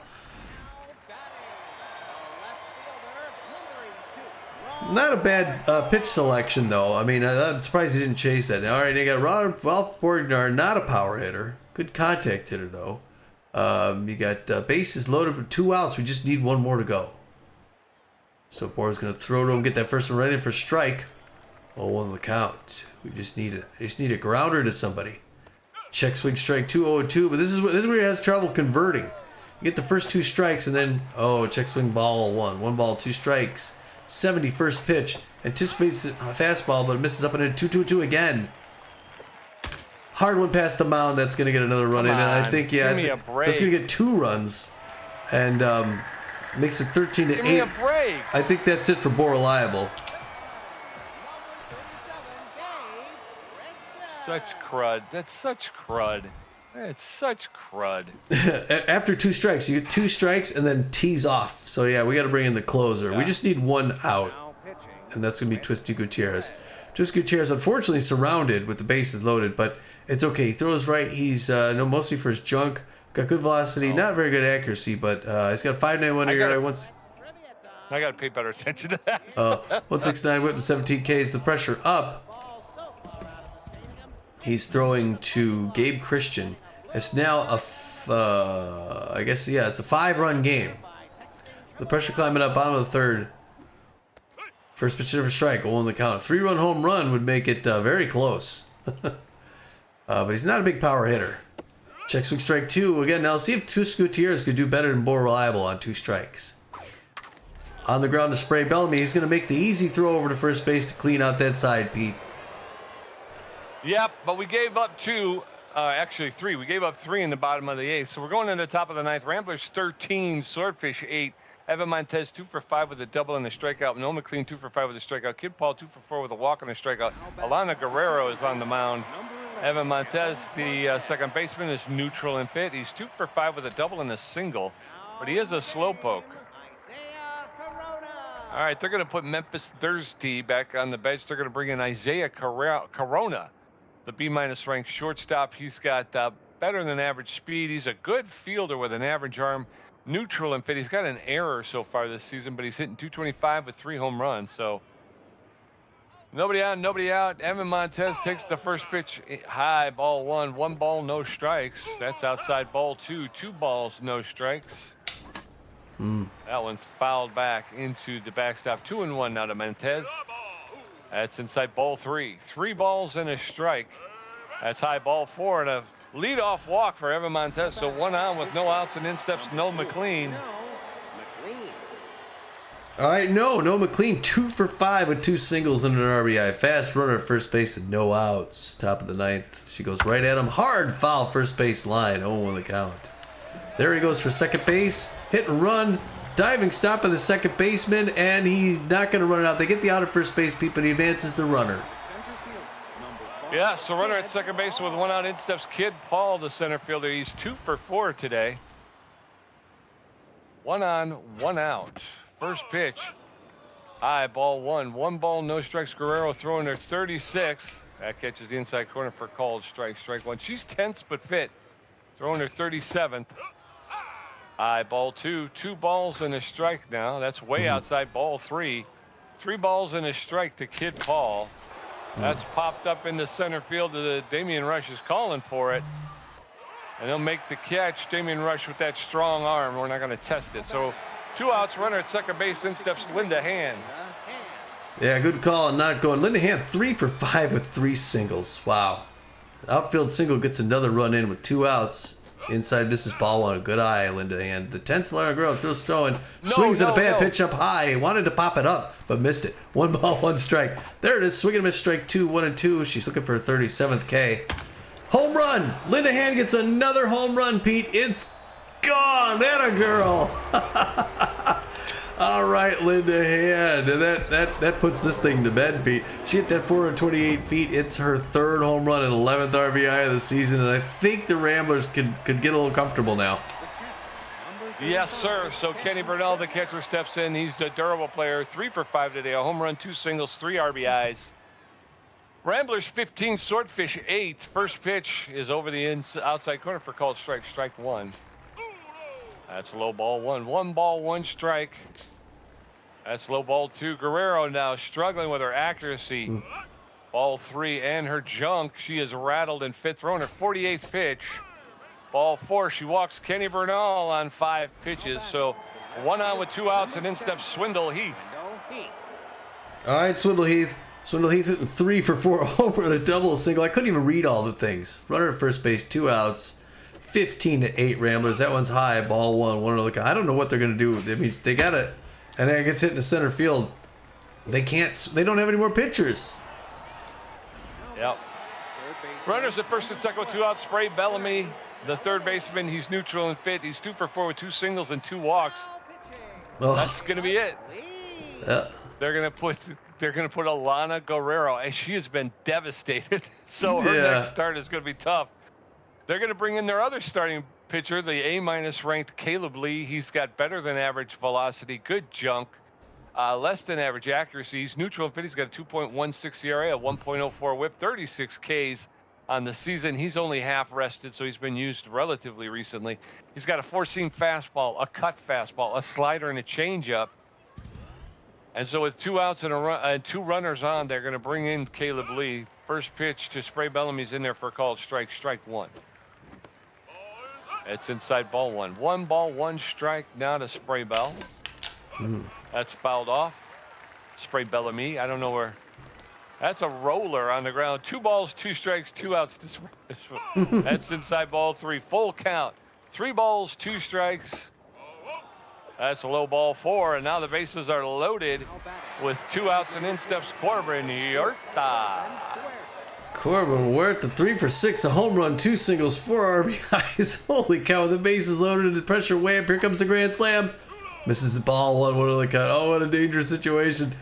Not a bad pitch selection, though. I mean, I'm surprised he didn't chase that. All right, they got Ralph Borgnar, not a power hitter. Good contact hitter, though. You got bases loaded with 2 outs. We just need 1 more to go. So Bohr's going to throw to him, get that first one ready for strike. 0-1 on the count. We just need a grounder to somebody. Check swing strike 2, 0-2, but this is where he has trouble converting. You get the first 2 strikes and then check swing ball 1. 1 ball, 2 strikes. 71st pitch. Anticipates a fastball, but it misses up and in 2-2-2 again. Hard one past the mound. That's going to get another run in, and I think give me a break. That's going to get 2 runs, and makes it 13-8. Give me a break. I think that's it for Bohr Reliable. Such crud. That's such crud. That's such crud. After 2 strikes, you get 2 strikes and then tees off. So yeah, we got to bring in the closer. Yeah. We just need 1 out, and that's gonna be Twisty Gutierrez. Twisty Gutierrez, unfortunately, surrounded with the bases loaded, but it's okay. He throws right. He's mostly for his junk. Got good velocity, not very good accuracy, but he's got 5.91 ERA once. I gotta pay better attention to that. 169 whip and 17 Ks. The pressure up. He's throwing to Gabe Christian. It's now I guess, yeah, it's a 5-run game. The pressure climbing up bottom of the third. First pitch for strike, 0 on the count. 3-run home run would make it very close. But he's not a big power hitter. Check swing strike 2. Again, now see if Tus Gutierrez could do better and more reliable on 2 strikes. On the ground to Spray Bellamy. He's going to make the easy throw over to first base to clean out that side, Pete. Yep, but we gave up 2. Actually 3. We gave up 3 in the bottom of the 8th. So we're going into the top of the 9th. Ramblers 13, Swordfish 8. Evan Montez 2 for 5 with a double and a strikeout. Noah McLean 2 for 5 with a strikeout. Kid Paul 2 for 4 with a walk and a strikeout. Alana Guerrero is on the mound. Evan Montez, the second baseman, is neutral and fit. He's 2 for 5 with a double and a single, but he is a slowpoke. All right, they're going to put Memphis Thursday back on the bench. They're going to bring in Isaiah Corona, the B-minus ranked shortstop. He's got better than average speed. He's a good fielder with an average arm. Neutral and fit. He's got an error so far this season, but he's hitting .225 with 3 home runs. So nobody on, nobody out. Evan Montez takes the first pitch high, ball 1. 1 ball, no strikes. That's outside ball 2. 2 balls, no strikes. That one's fouled back into the backstop. 2-1 now to Montez. That's inside ball 3. 3 balls and a strike. That's high ball 4 and a leadoff walk for Evan Montez. So 1 on with no outs and in steps Noah McLean. All right, no McLean 2 for 5 with 2 singles and an RBI. Fast runner at first base and no outs. Top of the 9th. She goes right at him. Hard foul first base line. 0 on the count. There he goes for second base. Hit and run. Diving stop of the second baseman, and he's not going to run it out. They get the out at first base, Pete, but he advances the runner. Yeah, so runner at second base with 1 out. In steps Kid Paul, the center fielder. He's 2 for 4 today. 1 on, 1 out. First pitch. High, ball 1. 1 ball, no strikes. Guerrero throwing her 36. That catches the inside corner for called strike. Strike 1. She's tense but fit. Throwing her 37th. High, ball 2. 2 balls and a strike now. That's way outside ball 3. 3 balls and a strike to Kid Paul. That's popped up in the center field. Damian Rush is calling for it. And he'll make the catch. Damian Rush with that strong arm. We're not going to test it. So 2 outs, runner at second base. In steps Linda Hand. Yeah, good call. Not going. Linda Hand 3 for 5 with 3 singles. Wow. Outfield single gets another run in with 2 outs. Inside, this is ball 1. A good eye, Linda Hand. The tense Lara Guerrero throws Stone. Swings at a bad pitch up high. Wanted to pop it up, but missed it. 1 ball, 1 strike. There it is. Swing and a miss, strike 2, 1-2. She's looking for her 37th K. Home run. Linda Hand gets another home run, Pete. It's gone. That a girl. All right, Linda Hand. And that puts this thing to bed, Pete. She hit that 428 feet. It's her 3rd home run and 11th RBI of the season, and I think the Ramblers could get a little comfortable now. Yes, sir. So Kenny Burnell, the catcher, steps in. He's a durable player. 3 for 5 today. A home run, 2 singles, 3 RBIs. Ramblers 15, Swordfish 8. First pitch is over the outside corner for called strike. Strike 1. That's low ball 1. 1 ball, 1 strike. That's low ball 2. Guerrero now struggling with her accuracy. Ball 3 and her junk. She is rattled and fit. Throwing her 48th pitch. Ball 4. She walks Kenny Bernal on 5 pitches. So 1 on with 2 outs, and in steps Swindle Heath. All right, Swindle Heath. Swindle Heath hitting 3 for 4. A home run, a double, a single. I couldn't even read all the things. Runner at first base, 2 outs. 15-8 Ramblers. That one's high. Ball 1. 1 on the count. I don't know what they're going to do. I mean, they got it. And it gets hit in the center field. They don't have any more pitchers. Yep. Runners at first and second with 2 outs. Spray Bellamy, the third baseman. He's neutral and fit. He's 2 for 4 with 2 singles and 2 walks. Oh. That's going to be it. Yeah. They're going to put Alana Guerrero, and she has been devastated. So her next start is going to be tough. They're going to bring in their other starting pitcher, the A- ranked Caleb Lee. He's got better than average velocity, good junk, less than average accuracy. He's neutral and fit. He's got a 2.16 ERA, a 1.04 whip, 36 Ks on the season. He's only half rested, so he's been used relatively recently. He's got a 4-seam fastball, a cut fastball, a slider, and a changeup. And so with 2 outs and 2 runners on, they're going to bring in Caleb Lee. First pitch to Spray Bellamy's in there for a called strike. Strike one. It's inside ball one. 1 ball, 1 strike now to Spray Bell. That's fouled off. Spray Bellamy. I don't know where. That's a roller on the ground. 2 balls, 2 strikes, 2 outs to Spray. That's inside ball 3. Full count. 3 balls, 2 strikes. That's a low ball 4, and now the bases are loaded with 2 outs, and in steps Corbin Huerta. Corbin Huerta, 3 for 6, a home run, 2 singles, 4 RBIs. Holy cow, the bases loaded, the pressure way up. Here comes the grand slam. Misses the ball, 1-1 on the count. Oh, what a dangerous situation.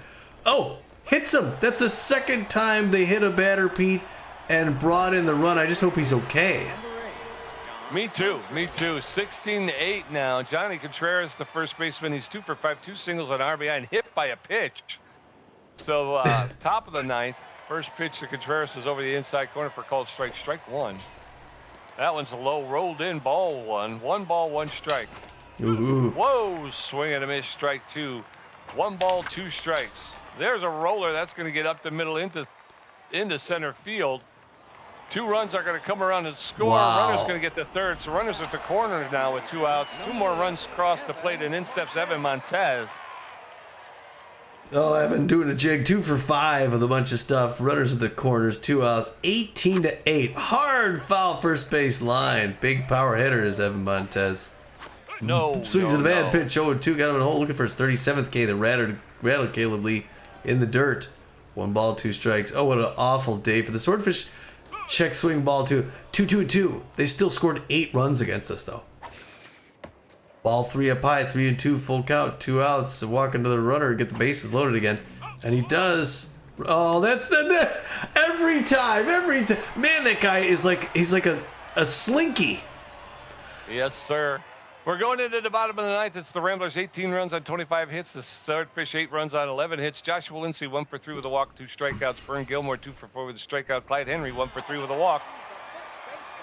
Oh, hits him. That's the second time they hit a batter, Pete, and brought in the run. I just hope he's okay. Me too. 16-8 now. Johnny Contreras, the first baseman. He's 2 for 5, 2 singles on RBI, and hit by a pitch. So top of the 9th. First pitch to Contreras is over the inside corner for called strike. Strike one. That one's low, rolled in, ball one. 1 ball, 1 strike. Ooh. Whoa, swing and a miss, strike 2. 1 ball, 2 strikes. There's a roller that's going to get up the middle into center field. 2 runs are going to come around and score. Wow. Runner's going to get the third. So runners at the corner now with 2 outs. 2 more runs across the plate, and in steps Evan Montez. Oh, I've been doing a jig. 2 for 5 with a bunch of stuff. Runners at the corners, 2 outs. 18-8. Hard foul first base line. Big power hitter is Evan Montez. Swings and a bad pitch. 0-2. Got him in a hole looking for his 37th K. The rattled Caleb Lee in the dirt. 1 ball, 2 strikes. Oh, what an awful day for the Swordfish. Check swing ball 2. 2-2-2. They still scored 8 runs against us, though. Ball 3 up high, 3-2, full count, 2 outs. Walk into the runner, get the bases loaded again, and he does. Oh, that's the every time. Man, that guy is he's like a slinky. Yes, sir. We're going into the bottom of the 9th. It's the Ramblers 18 runs on 25 hits. The Swordfish 8 runs on 11 hits. Joshua Lindsay 1 for 3 with a walk, 2 strikeouts. Vern Gilmore 2 for 4 with a strikeout. Clyde Henry 1 for 3 with a walk.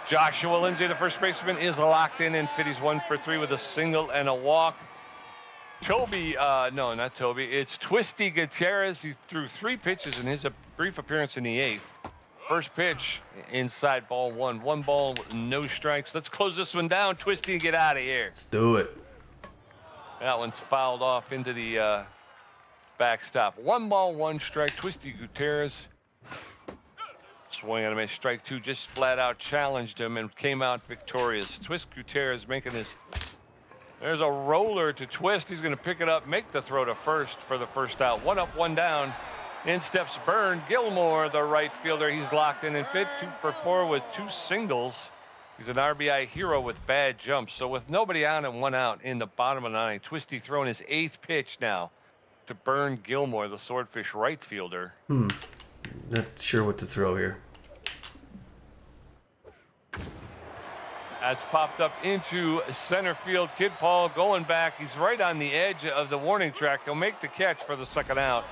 Joshua Lindsay, the first baseman, is locked in fit. He's 1 for 3 with a single and a walk. No, not Toby. It's Twisty Gutierrez. He threw 3 pitches in his brief appearance in the 8th. First pitch, inside ball 1. 1 ball, no strikes. Let's close this one down, Twisty, and get out of here. Let's do it. That one's fouled off into the backstop. 1 ball, 1 strike. Twisty Gutierrez. Swing and a miss, strike 2, just flat out challenged him and came out victorious. Twist Gutierrez making his. There's a roller to Twist. He's going to pick it up, make the throw to first for the first out. 1 up, 1 down. In steps Vern Gilmore, the right fielder. He's locked in fit, 2 for 4 with 2 singles. He's an RBI hero with bad jumps. So with nobody on and 1 out in the bottom of the 9th, Twisty throwing his 8th pitch now to Vern Gilmore, the Swordfish right fielder. Not sure what to throw here. That's popped up into center field. Kid Paul going back. He's right on the edge of the warning track. He'll make the catch for the second out.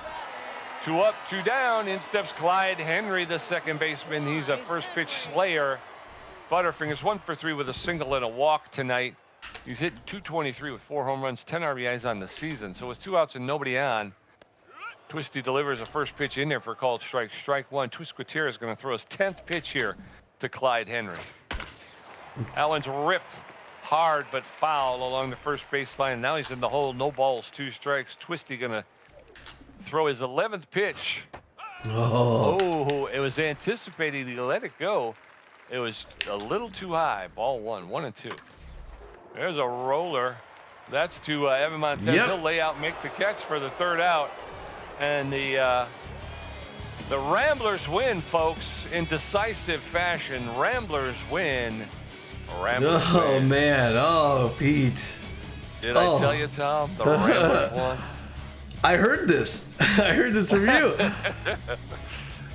2 up, 2 down. In steps Clyde Henry, the second baseman. He's a first pitch slayer. Butterfingers 1 for 3 with a single and a walk tonight. He's hitting .223 with 4 home runs, 10 RBIs on the season. So with 2 outs and nobody on, Twisty delivers a first pitch in there for a called strike. Strike 1. Twist Gutierrez is going to throw his 10th pitch here to Clyde Henry. That one's ripped hard but foul along the first baseline. Now he's in the hole. No balls, 2 strikes. Twisty going to throw his 11th pitch. Oh, it was anticipating to let it go. It was a little too high. Ball 1, 1-2. There's a roller. That's to Evan Montez. Yep. He'll lay out, make the catch for the third out. And the Ramblers win, folks, in decisive fashion. Ramblers win. Ramblers win. Man. Oh, Pete. Did I tell you, Tom? The Ramblers won. I heard this. I heard this from you.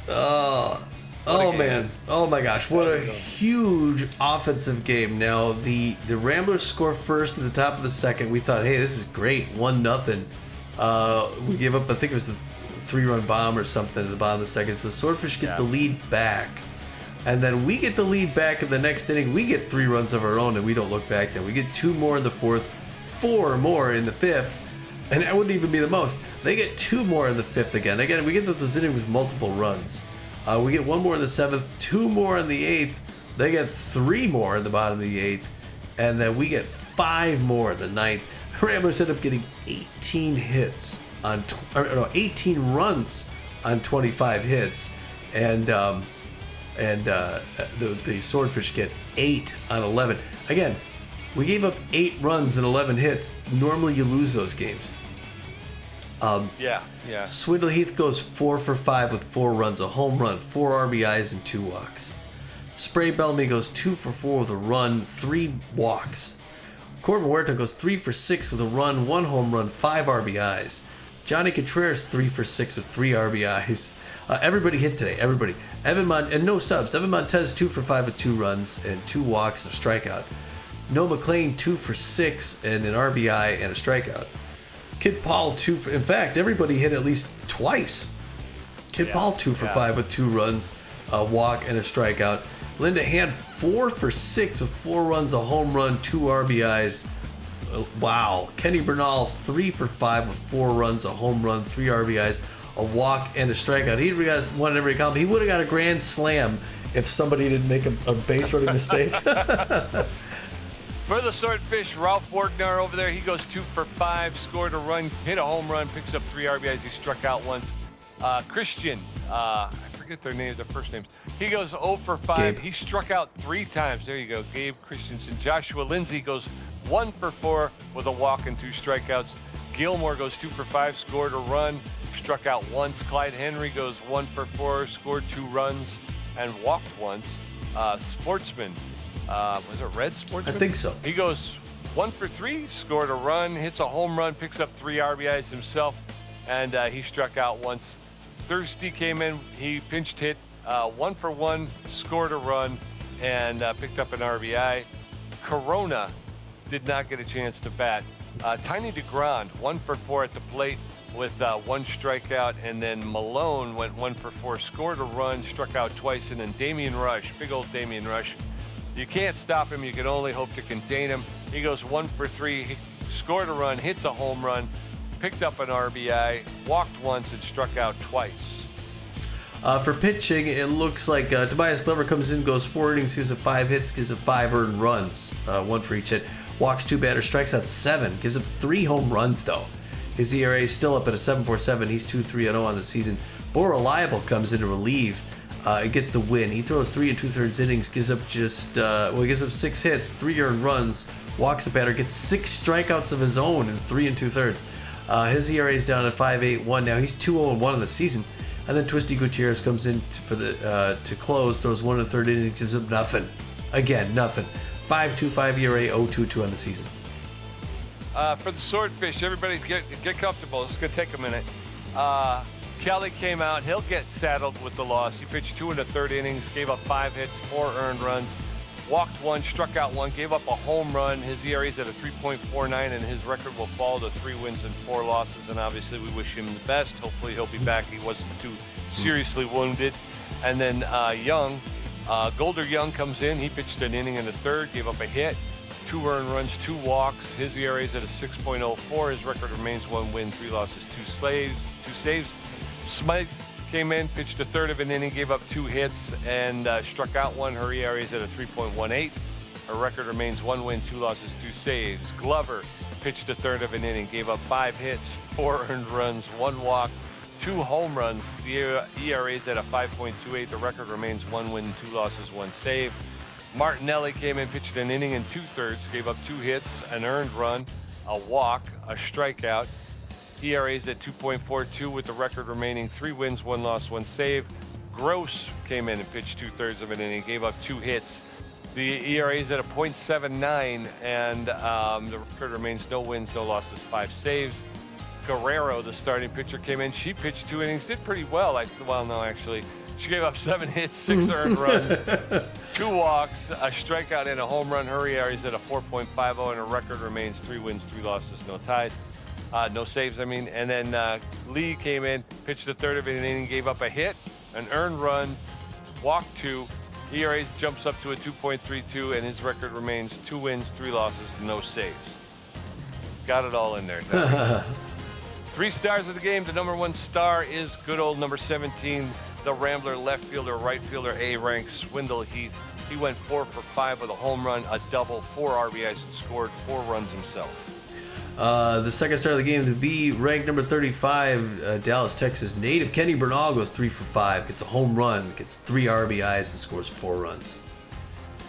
Oh man. Oh my gosh. What a huge offensive game. Now the Ramblers score first at the top of the second. We thought, hey, this is great. 1-0. We gave up, I think it was a 3-run bomb or something at the bottom of the second. So the Swordfish get the lead back. And then we get the lead back in the next inning. We get 3 runs of our own and we don't look back then. We get 2 more in the 4th, 4 more in the 5th. And that wouldn't even be the most. They get 2 more in the 5th again. Again, we get those innings with multiple runs. We get one more in the 7th, 2 more in the 8th. They get 3 more in the bottom of the 8th, and then we get 5 more in the 9th. Ramblers end up getting 18 hits on 18 runs on 25 hits, and the Swordfish get 8 on 11. Again, we gave up 8 runs and 11 hits. Normally, you lose those games. Yeah. Swindle Heath goes 4 for 5 with 4 runs, a home run, 4 RBIs, and 2 walks. Spray Bellamy goes 2 for 4 with a run, 3 walks. Corbin Huerta goes 3 for 6 with a run, 1 home run, 5 RBIs. Johnny Contreras 3 for 6 with 3 RBIs. Everybody hit today. Everybody. And no subs. Evan Montez 2 for 5 with 2 runs and 2 walks and a strikeout. Noah McLean 2 for 6 and an RBI and a strikeout. Kid Paul 2 for. In fact, everybody hit at least twice. Kid Paul 2 for 5 with 2 runs, a walk and a strikeout. Linda Hand 4 for 6 with 4 runs, a home run, 2 RBIs. Wow. Kenny Bernal 3 for 5 with 4 runs, a home run, 3 RBIs, a walk, and a strikeout. He got one in every column. He would have got a grand slam if somebody didn't make a base running mistake. For the Swordfish, Ralph Borgnar over there, he goes 2 for 5, scored a run, hit a home run, picks up 3 RBIs. He struck out once. Christian, I forget their first names. He goes 0 for 5. Gabe. He struck out 3 times. There you go, Gabe Christensen. Joshua Lindsay goes 1 for 4 with a walk and 2 strikeouts. Gilmore goes 2 for 5, scored a run, struck out once. Clyde Henry goes 1 for 4, scored 2 runs, and walked once. Sportsman, was it Red Sportsman? I think so. He goes 1 for 3, scored a run, hits a home run, picks up 3 RBIs himself, and he struck out once. Thirsty came in, he pinched hit, 1 for 1, scored a run, and picked up an RBI. Corona did not get a chance to bat. Tiny DeGrand, 1 for 4 at the plate with 1 strikeout, and then Malone went 1 for 4, scored a run, struck out twice, and then Damian Rush, big old Damian Rush. You can't stop him, you can only hope to contain him. He goes 1 for 3, he scored a run, hits a home run, picked up an RBI, walked once, and struck out twice. For pitching, it looks like Tobias Glover comes in, goes 4 innings, gives up 5 hits, gives up 5 earned runs, 1 for each hit. Walks 2 batters, strikes out 7, gives up 3 home runs though. His ERA is still up at a 7.47. He's 2.30 on the season. Bo Reliable comes in to relieve. It gets the win. He throws 3 2/3 innings, gives up gives up 6 hits, 3 earned runs, walks a batter, gets 6 strikeouts of his own in 3 2/3. His ERA is down at 5.81 now. He's 2-0-1 on the season. And then Twisty Gutierrez comes in to close, throws 1 1/3 innings, gives up nothing. Again, nothing. 5.25 ERA, 0.22 on the season. For the Swordfish, everybody get comfortable. It's gonna take a minute. Kelly came out. He'll get saddled with the loss. He pitched 2 1/3 innings, gave up 5 hits, 4 earned runs, walked 1, struck out 1, gave up a home run. His ERA is at a 3.49, and his record will fall to 3 wins and 4 losses. And obviously, we wish him the best. Hopefully, he'll be back. He wasn't too seriously wounded. And then Golder Young comes in. He pitched an inning and a third, gave up a hit, 2 earned runs, 2 walks. His ERA is at a 6.04. His record remains 1 win, 3 losses, 2 saves. Smythe came in, pitched a third of an inning, gave up 2 hits, and struck out 1. Her ERA is at a 3.18. Her record remains 1 win, 2 losses, 2 saves. Glover pitched a third of an inning, gave up 5 hits, 4 earned runs, 1 walk, 2 home runs. The ERA is at a 5.28. The record remains 1 win, 2 losses, 1 save. Martinelli came in, pitched an inning and 2/3, gave up 2 hits, an earned run, a walk, a strikeout. ERA is at 2.42 with the record remaining 3 wins, 1 loss, 1 save. Gross came in and pitched 2/3 of an inning, gave up 2 hits. The ERA is at a .79, and the record remains no wins, no losses, 5 saves. Guerrero, the starting pitcher, came in. She pitched 2 innings, did pretty well. She gave up 7 hits, 6 earned runs, 2 walks, a strikeout, and a home run. Her ERA is at a 4.50, and her record remains 3 wins, 3 losses, no ties. No saves, And then Lee came in, pitched a third of an inning, gave up a hit, an earned run, walked 2. ERA jumps up to a 2.32, and his record remains 2 wins, 3 losses, no saves. Got it all in there. 3 stars of the game. The number 1 star is good old number 17, the Rambler left fielder, right fielder, A-rank, Swindle Heath. He went 4 for 5 with a home run, a double, 4 RBIs, and scored 4 runs himself. The second star of the game, the B, ranked number 35, Dallas, Texas native Kenny Bernal goes 3 for 5, gets a home run, gets 3 RBIs, and scores 4 runs.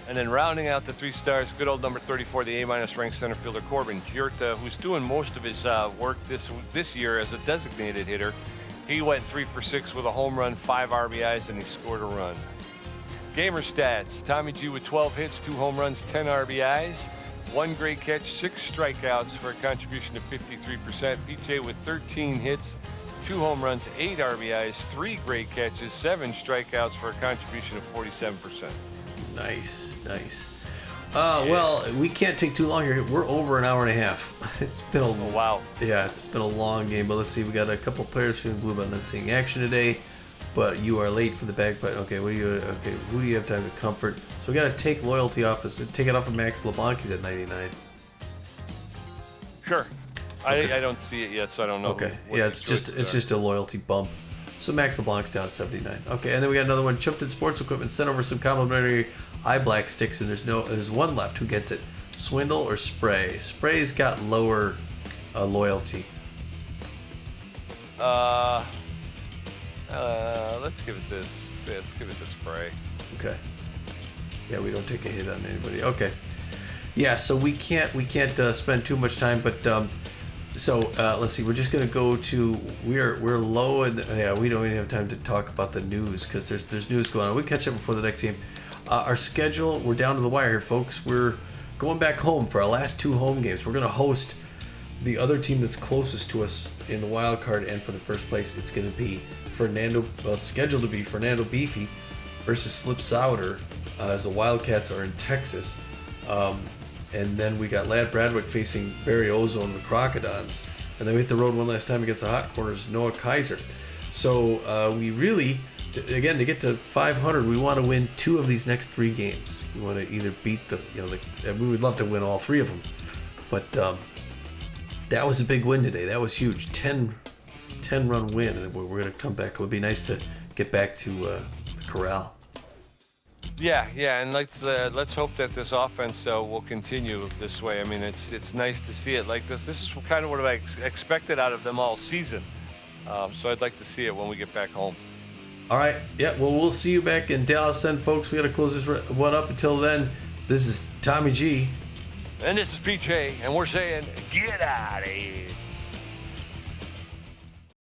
And then rounding out the 3 stars, good old number 34, the A- ranked center fielder Corbin Gierta, who's doing most of his work this year as a designated hitter. He went 3 for 6 with a home run, 5 RBIs, and he scored a run. Gamer stats, Tommy G with 12 hits, 2 home runs, 10 RBIs, 1 great catch, 6 strikeouts for a contribution of 53%. PJ with 13 hits, 2 home runs, 8 RBIs, 3 great catches, 7 strikeouts for a contribution of 47%. Nice. Well, we can't take too long here. We're over an hour and a half. It's been a wow. Yeah, it's been a long game. But let's see, we got a couple players from Blue Button not seeing action today. But you are late for the bagpipe. Okay, who do you have time to comfort? So we got to take loyalty off us. Take it off of Max LeBlanc. He's at 99. Sure. Okay. I don't see it yet, so I don't know. Okay. Yeah, it's just a loyalty bump. So Max LeBlanc's down to 79. Okay, and then we got another one. Chumpton Sports Equipment sent over some complimentary eye black sticks, and there's one left. Who gets it? Swindle or Spray? Spray's got lower loyalty. Let's give it this. Let's give it to Spray. Okay. Yeah, we don't take a hit on anybody. Okay. Yeah, so we can't spend too much time, but let's see. We're just gonna go to we're low, and we don't even have time to talk about the news because there's news going on. We catch up before the next game. Our schedule, we're down to the wire here, folks. We're going back home for our last 2 home games. We're gonna host the other team that's closest to us in the wild card, and for the first place, it's gonna be scheduled to be Fernando Beefy versus Slip Souder, as the Wildcats are in Texas. And then we got Lad Bradwick facing Barry Ozone, the Crocodons. And then we hit the road one last time against the Hot Corners, Noah Kaiser. So we really, to get to 500, we want to win 2 of these next 3 games. We want to either beat we would love to win all 3 of them. But that was a big win today. That was huge. 10-run win. And we're going to come back. It would be nice to get back to the corral. Yeah, and let's hope that this offense will continue this way. I mean, it's nice to see it like this. This is kind of what I expected out of them all season. So I'd like to see it when we get back home. All right. Yeah. Well, we'll see you back in Dallas then, folks. We got to close this one up. Until then, this is Tommy G. And this is PJ, and we're saying, get out of here.